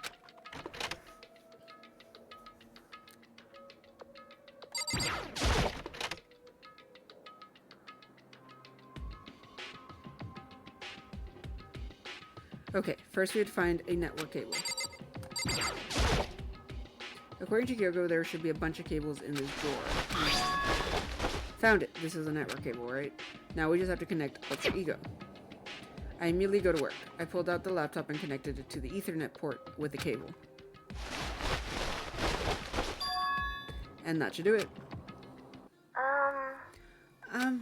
B: Okay, first we have to find a network cable. According to Kyoko, there should be a bunch of cables in this drawer. Found it. This is a network cable, right? Now we just have to connect Alter Ego. I immediately go to work. I pulled out the laptop and connected it to the Ethernet port with the cable. And that should do it.
K: That's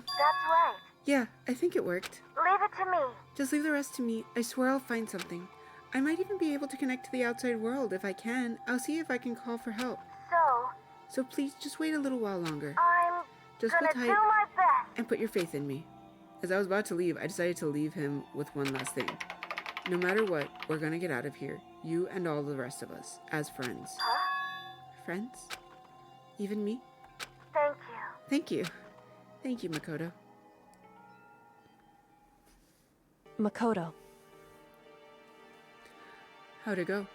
K: right.
B: Yeah, I think it worked.
K: Leave it to me.
B: Just leave the rest to me. I swear I'll find something. I might even be able to connect to the outside world if I can. I'll see if I can call for help.
K: So,
B: So please, just wait a little while longer. Just
K: Gonna
B: hold
K: do
B: tight
K: my best.
B: and put your faith in me. As I was about to leave, I decided to leave him with one last thing. No matter what, we're gonna get out of here. You and all the rest of us, as friends.
K: Huh?
B: Friends? Even me?
K: Thank you.
B: Thank you. Thank you, Makoto.
H: Makoto.
B: How'd it go?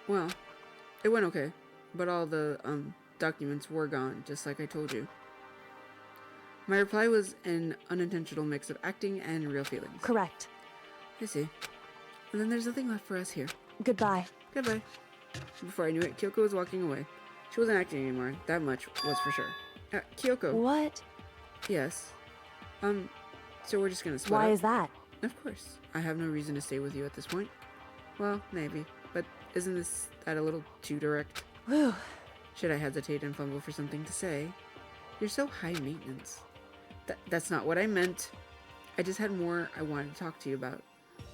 B: Well, it went okay, but all the, documents were gone, just like I told you. My reply was an unintentional mix of acting and real feelings.
H: Correct.
B: I see. And then there's nothing left for us here.
H: Goodbye.
B: Goodbye. Before I knew it, Kyoko was walking away. She wasn't acting anymore, that much was for sure. Kyoko.
H: What?
B: Yes. So we're just gonna split
H: Why
B: up?
H: is that?
B: Of course. I have no reason to stay with you at this point. Well, maybe. But isn't that a little too direct?
H: Whew.
B: Should I hesitate and fumble for something to say? You're so high maintenance. That's not what I meant. I just had more I wanted to talk to you about.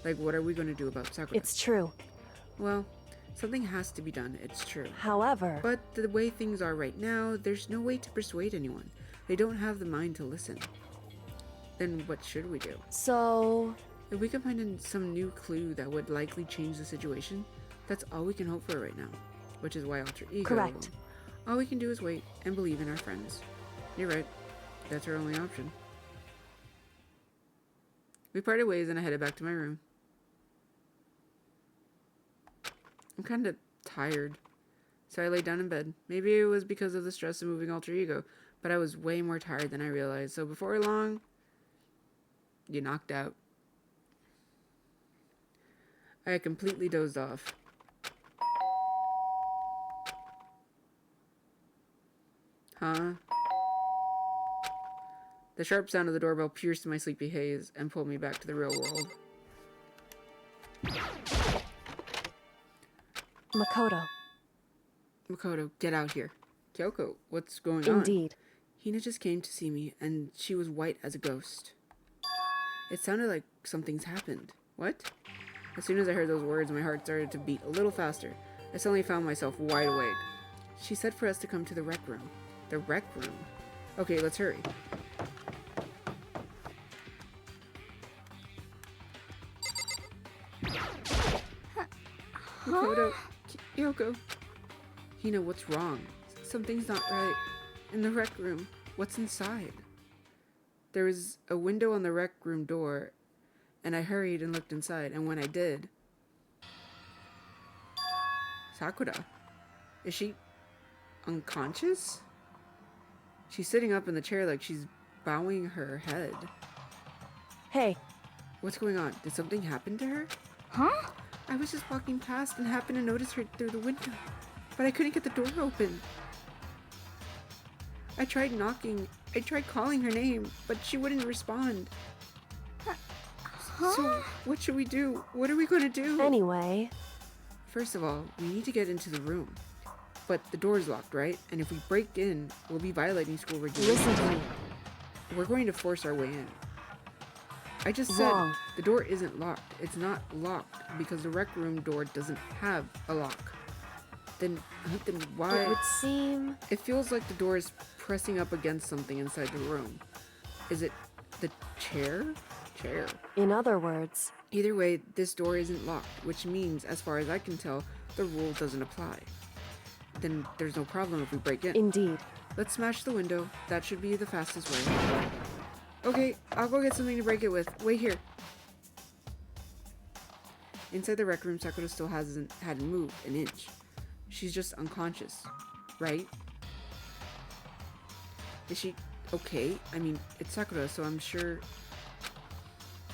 B: Like, what are we going to do about Sakura?
H: It's true.
B: Well, something has to be done, it's true.
H: However...
B: But the way things are right now, there's no way to persuade anyone. They don't have the mind to listen. Then what should we do?
H: So...
B: If we can find some new clue that would likely change the situation, that's all we can hope for right now. Which is why alter ego...
H: Correct.
B: All we can do is wait and believe in our friends. You're right. That's our only option. We parted ways and I headed back to my room. I'm kind of tired, so I laid down in bed. Maybe it was because of the stress of moving alter ego, but I was way more tired than I realized. So before long, you knocked out. I had completely dozed off. Huh? The sharp sound of the doorbell pierced my sleepy haze and pulled me back to the real world.
H: Makoto.
B: Makoto, get out here. Kyoko, what's going on?
H: Indeed.
B: Hina just came to see me, and she was white as a ghost. It sounded like something's happened. What? As soon as I heard those words, my heart started to beat a little faster. I suddenly found myself wide awake. She said for us to come to the rec room. The rec room? Okay, let's hurry. Makoto, Kyoko. Hina, what's wrong? Something's not right. In the rec room, what's inside? There was a window on the rec room door, and I hurried and looked inside, and when I did... Sakura. Is she unconscious? She's sitting up in the chair like she's bowing her head.
H: Hey.
B: What's going on? Did something happen to her?
F: Huh?
B: I was just walking past and happened to notice her through the window, but I couldn't get the door open. I tried knocking. I tried calling her name, but she wouldn't respond. So, what should we do? What are we going to do?
H: Anyway.
B: First of all, we need to get into the room. But the door's locked, right? And if we break in, we'll be violating school regulations.
H: Listen to me.
B: We're going to force our way in. I just
H: Wrong.
B: said the door isn't locked. It's not locked because the rec room door doesn't have a lock. Then why?
H: It would seem...
B: It feels like the door is pressing up against something inside the room. Is it the chair? Chair.
H: In other words...
B: Either way, this door isn't locked, which means, as far as I can tell, the rule doesn't apply. Then there's no problem if we break in.
H: Indeed.
B: Let's smash the window. That should be the fastest way. Okay, I'll go get something to break it with. Wait here. Inside the rec room, Sakura still hadn't moved an inch. She's just unconscious, right? Is she okay? I mean, it's Sakura, so I'm sure...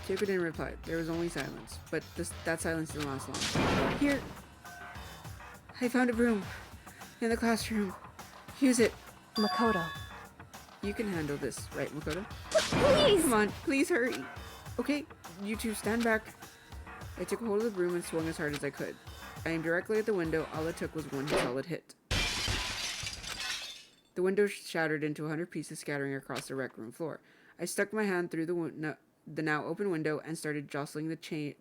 B: Kyoko didn't reply. There was only silence, but that silence didn't last long. Here! I found a broom. In the classroom. Use it.
H: Makoto.
B: You can handle this, right, Makoto?
F: Please!
B: Come on, please hurry. Okay, you two stand back. I took hold of the broom and swung as hard as I could. I aimed directly at the window. All it took was one solid hit. The window shattered into 100 pieces, scattering across the rec room floor. I stuck my hand through the now open window and started jostling the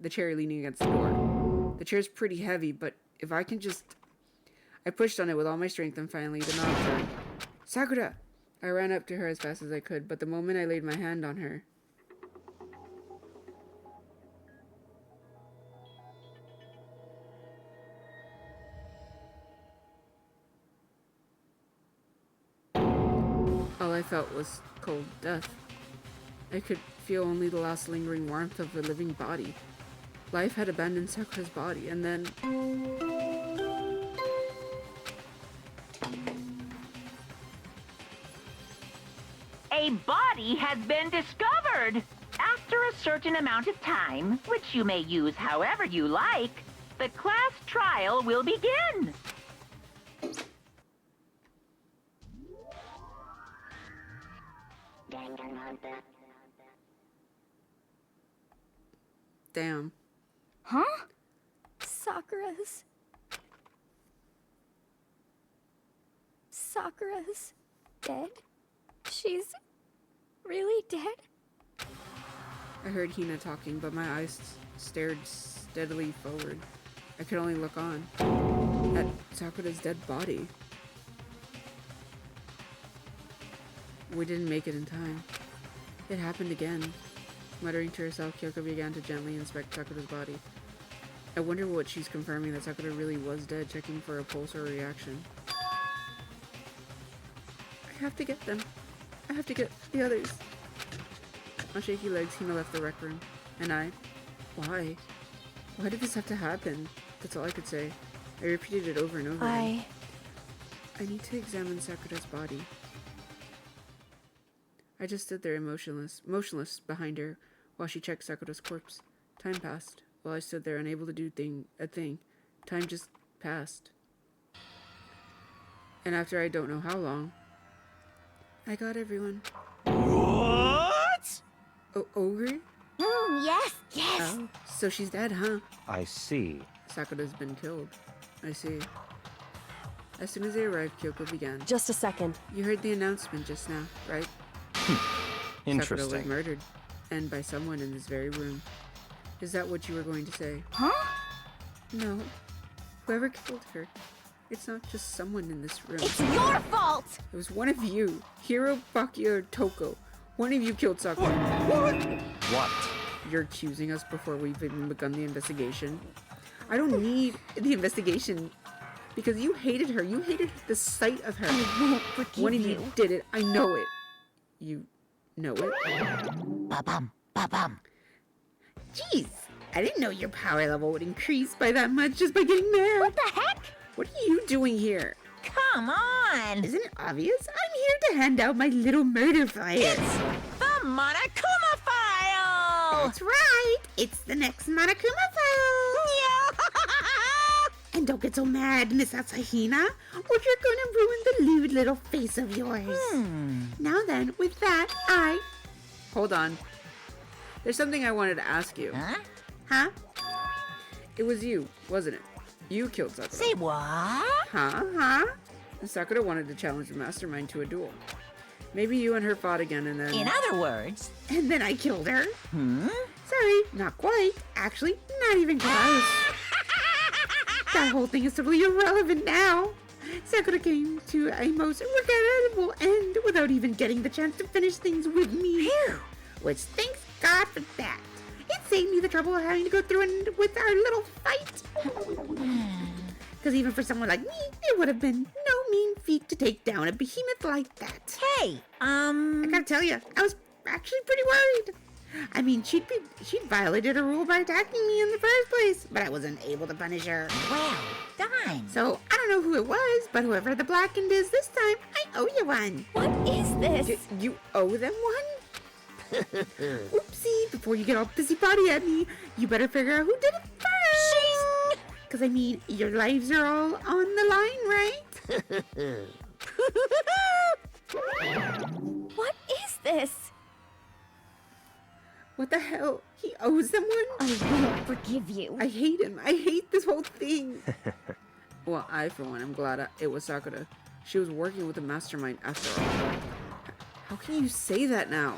B: chair leaning against the door. The chair's pretty heavy, but if I can just... I pushed on it with all my strength and finally the knob turned. Sakura! I ran up to her as fast as I could, but the moment I laid my hand on her, all I felt was cold death. I could feel only the last lingering warmth of a living body. Life had abandoned Sakura's body, and then...
C: A body has been discovered! After a certain amount of time, which you may use however you like, the class trial will begin.
B: Damn.
F: Huh? Sakura's dead? She's really dead?
B: I heard Hina talking, but my eyes stared steadily forward. I could only look on at Sakura's dead body. We didn't make it in time. It happened again. Muttering to herself, Kyoko began to gently inspect Sakura's body. I wonder what she's confirming, that Sakura really was dead, checking for a pulse or a reaction. I have to get them. I have to get the others. On shaky legs, Hina left the rec room. And I... Why? Why did this have to happen? That's all I could say. I repeated it over and over again. I need to examine Sakura's body. I just stood there motionless behind her while she checked Sakura's corpse. Time passed. While I stood there unable to do a thing, time just passed. And after I don't know how long, I got everyone.
J: What?
B: Ogre?
F: Yes.
B: Oh, so she's dead, huh?
A: I see.
B: Sakura's been killed. I see. As soon as they arrived, Kyoko began.
H: Just a second.
B: You heard the announcement just now, right?
A: Interesting.
B: Sakura was murdered, and by someone in this very room. Is that what you were going to say?
F: Huh?
B: No. Whoever killed her. It's not just someone in this room.
F: It's your fault!
B: It was one of you. Hiro, Baki, or Toko. One of you killed Sakura.
A: What?
B: You're accusing us before we've even begun the investigation. I don't need the investigation. Because you hated her. You hated the sight of her.
F: I won't forgive
B: One of you did it. I know it. You know it?
I: Ba-bum, ba-bum.
E: Jeez, I didn't know your power level would increase by that much just by getting mad.
F: What the heck?
B: What are you doing here?
G: Come on!
E: Isn't it obvious? I'm here to hand out my little murder file.
G: It's the Monokuma file!
E: That's right. It's the next Monokuma file. And don't get so mad, Miss Asahina, or you're gonna ruin the lewd little face of yours. Now then, with that,
B: Hold on. There's something I wanted to ask you.
E: Huh?
B: It was you, wasn't it? You killed Sakura.
G: Say what?
E: Huh?
B: And Sakura wanted to challenge the mastermind to a duel. Maybe you and her fought again and then...
G: In other words...
E: And then I killed her. Sorry, not quite. Actually, not even close. That whole thing is totally irrelevant now. Sakura came to a most regrettable end without even getting the chance to finish things with me.
G: Phew.
E: Which, thanks God for that. It saved me the trouble of having to go through it with our little fight. Because even for someone like me, it would have been no mean feat to take down a behemoth like that.
G: Hey,
E: I gotta tell you, I was actually pretty worried. I mean, she'd violated a rule by attacking me in the first place, but I wasn't able to punish her.
G: well done.
E: So, I don't know who it was, but whoever the blackened is this time, I owe you one.
F: What is this?
B: You owe them one?
E: Oopsie, before you get all busybody at me, you better figure out who did it first. Because, I mean, your lives are all on the line, right?
F: What is this?
B: What the hell? He owes them one?
F: I won't forgive you.
B: I hate him. I hate this whole thing. Well, I, for one, am glad it was Sakura. She was working with the mastermind after all. How can you say that now?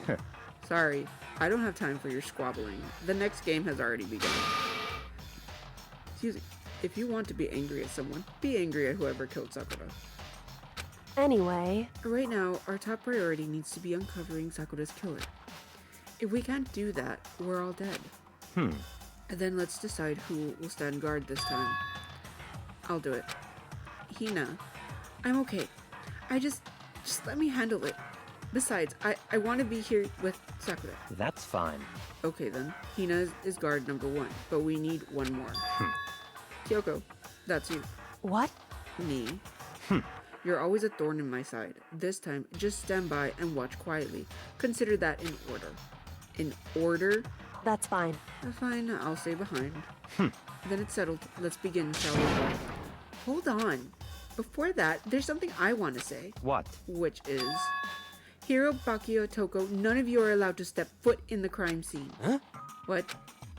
B: Sorry, I don't have time for your squabbling. The next game has already begun. Excuse me. If you want to be angry at someone, be angry at whoever killed Sakura.
H: Anyway,
B: Right now, our top priority needs to be uncovering Sakura's killer. If we can't do that, we're all dead.
A: Hmm.
B: And then let's decide who will stand guard this time. I'll do it. Hina, I'm okay. Just let me handle it. Besides, I want to be here with Sakura.
A: That's fine.
B: Okay then, Hina is guard number 1, but we need one more. Kyoko, that's you.
H: what?
B: Me. You're always a thorn in my side. This time, just stand by and watch quietly. Consider that in order. In order?
H: That's fine.
B: Fine, I'll stay behind. Then it's settled. Let's begin, shall we? Hold on. Before that, there's something I want to say.
A: What?
B: Which is... Hiro, Bakio, Toko, none of you are allowed to step foot in the crime scene.
A: Huh?
B: What?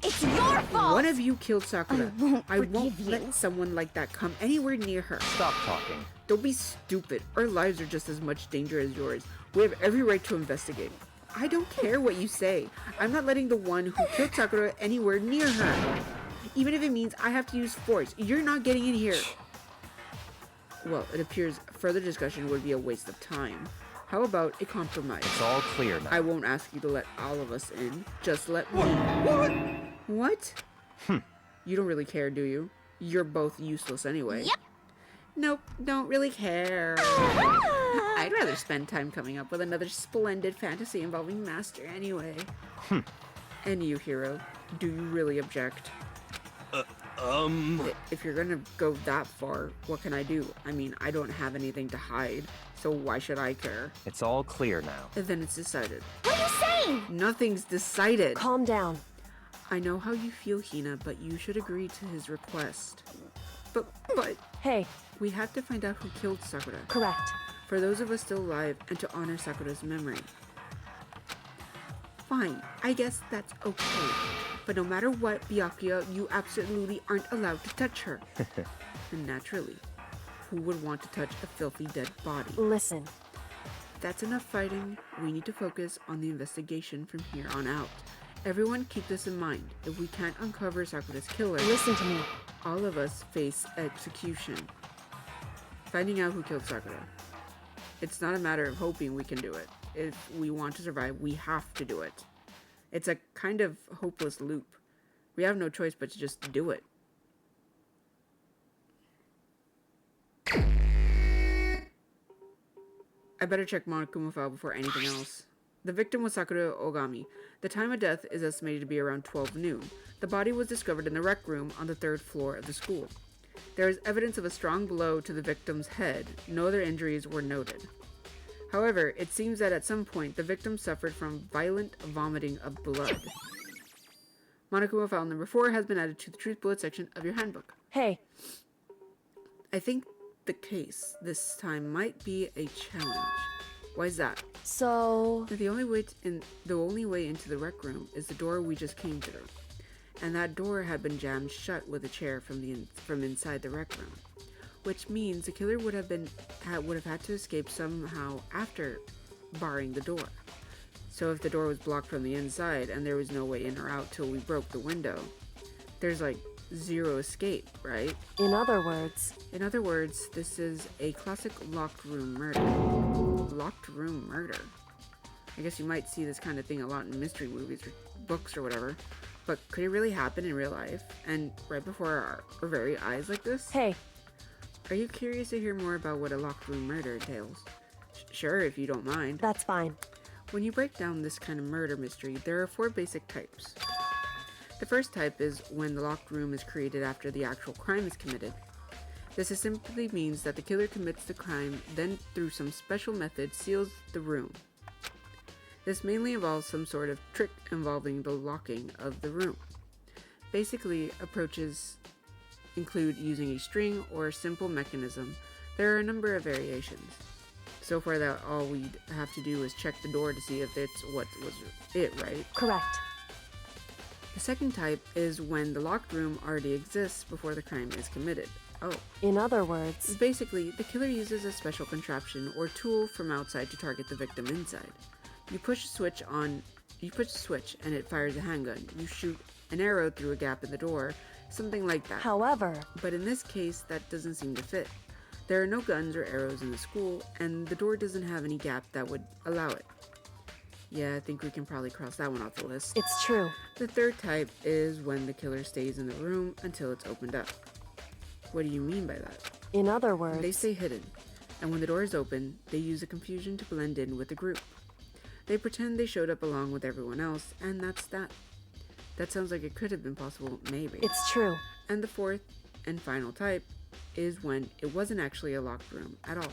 F: It's your fault!
B: One of you killed Sakura.
F: I won't forgive
B: let
F: you.
B: someone like that come anywhere near her.
A: Stop talking.
B: Don't be stupid. Our lives are just as much danger as yours. We have every right to investigate. I don't care what you say. I'm not letting the one who killed Sakura anywhere near her. Even if it means I have to use force. You're not getting in here. Well, it appears further discussion would be a waste of time. How about a compromise?
A: It's all clear now.
B: I won't ask you to let all of us in. Just let me. What? You don't really care, do you? You're both useless anyway.
F: Yep.
B: Nope, don't really care. I'd rather spend time coming up with another splendid fantasy involving Master anyway. And you, Hiro, do you really object? If you're gonna go that far, what can I do? I mean, I don't have anything to hide, so why should I care?
A: It's all clear now.
B: Then it's decided.
F: What are you saying?
B: Nothing's decided.
H: Calm down.
B: I know how you feel, Hina, but you should agree to his request. But
H: Hey,
B: we have to find out who killed Sakura.
H: correct.
B: For those of us still alive, and to honor Sakura's memory. Fine, I guess that's okay. But no matter what, Byakuya, you absolutely aren't allowed to touch her. And naturally, who would want to touch a filthy dead body?
H: Listen,
B: That's enough fighting. We need to focus on the investigation from here on out. Everyone keep this in mind. If we can't uncover Sakura's killer,
H: listen to me.
B: all of us face execution. Finding out who killed Sakura. It's not a matter of hoping we can do it. If we want to survive, we have to do it. It's a kind of hopeless loop. We have no choice but to just do it. I better check Monokuma file before anything else. The victim was Sakura Ogami. The time of death is estimated to be around 12 noon. The body was discovered in the rec room on the 3rd floor of the school. There is evidence of a strong blow to the victim's head. No other injuries were noted. However, it seems that at some point the victim suffered from violent vomiting of blood. Monokuma file number 4 has been added to the Truth Bullet section of your handbook.
H: Hey,
B: I think the case this time might be a challenge. Why is that?
H: so...
B: The only way into the rec room is the door we just came through, and that door had been jammed shut with a chair from inside the rec room, which means the killer would have had to escape somehow after barring the door. So if the door was blocked from the inside and there was no way in or out till we broke the window, there's like zero escape, right?
H: In other words,
B: This is a classic locked room murder. Locked room murder. I guess you might see this kind of thing a lot in mystery movies or books or whatever, but could it really happen in real life? And right before our very eyes like this?
H: hey,
B: Are you curious to hear more about what a locked room murder entails? Sure, if you don't mind.
H: that's fine.
B: When you break down this kind of murder mystery, there are 4 basic types. The first type is when the locked room is created after the actual crime is committed. This simply means that the killer commits the crime, then through some special method seals the room. This mainly involves some sort of trick involving the locking of the room. Basically, approaches include using a string or a simple mechanism. There are a number of variations. So far, that all we'd have to do is check the door to see if it's what was it, right?
H: Correct.
B: The second type is when the locked room already exists before the crime is committed. Oh.
H: In other words,
B: Basically, the killer uses a special contraption or tool from outside to target the victim inside. You push a switch and it fires a handgun. You shoot an arrow through a gap in the door, something like that.
H: however,
B: But in this case, that doesn't seem to fit. There are no guns or arrows in the school, and the door doesn't have any gap that would allow it. Yeah, I think we can probably cross that one off the list.
H: It's true.
B: The third type is when the killer stays in the room until it's opened up. What do you mean by that?
H: In other words,
B: They stay hidden, and when the door is open, they use the confusion to blend in with the group. They pretend they showed up along with everyone else, and that's that. That sounds like it could have been possible, maybe.
H: it's true.
B: And the fourth and final type is when it wasn't actually a locked room at all.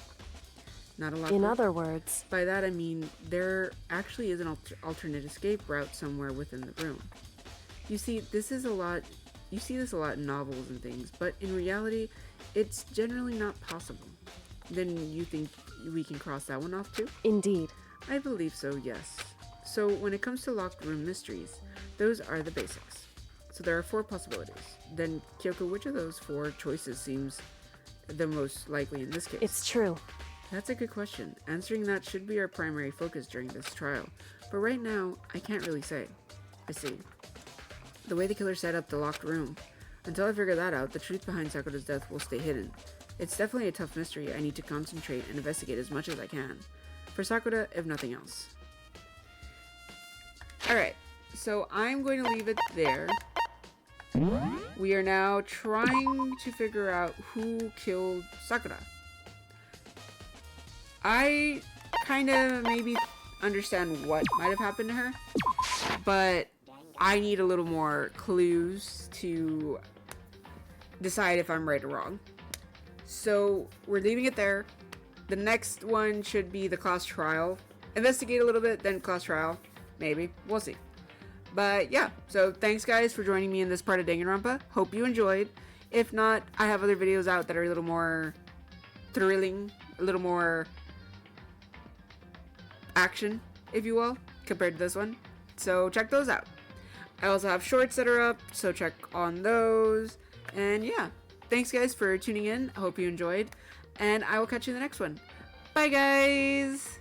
B: Not a locked
H: In
B: room.
H: other words,
B: By that I mean there actually is an alternate escape route somewhere within the room. You see this a lot in novels and things, but in reality, it's generally not possible. Then you think we can cross that one off too?
H: indeed.
B: I believe so, yes. So when it comes to locked room mysteries, those are the basics. So there are 4 possibilities. Then Kyoko, which of those 4 choices seems the most likely in this case?
H: It's true.
B: That's a good question. Answering that should be our primary focus during this trial. But right now, I can't really say. I see. The way the killer set up the locked room. Until I figure that out, the truth behind Sakura's death will stay hidden. It's definitely a tough mystery I need to concentrate and investigate as much as I can. For Sakura, if nothing else. Alright, so I'm going to leave it there. We are now trying to figure out who killed Sakura. I kind of maybe understand what might have happened to her, but I need a little more clues to decide if I'm right or wrong. So we're leaving it there. The next one should be the class trial. Investigate a little bit, then class trial. Maybe. We'll see. But yeah, so thanks guys for joining me in this part of Danganronpa. Hope you enjoyed. If not, I have other videos out that are a little more thrilling, a little more action, if you will, compared to this one. So check those out. I also have shorts that are up, so check on those. And yeah, thanks guys for tuning in. I hope you enjoyed, and I will catch you in the next one. Bye guys!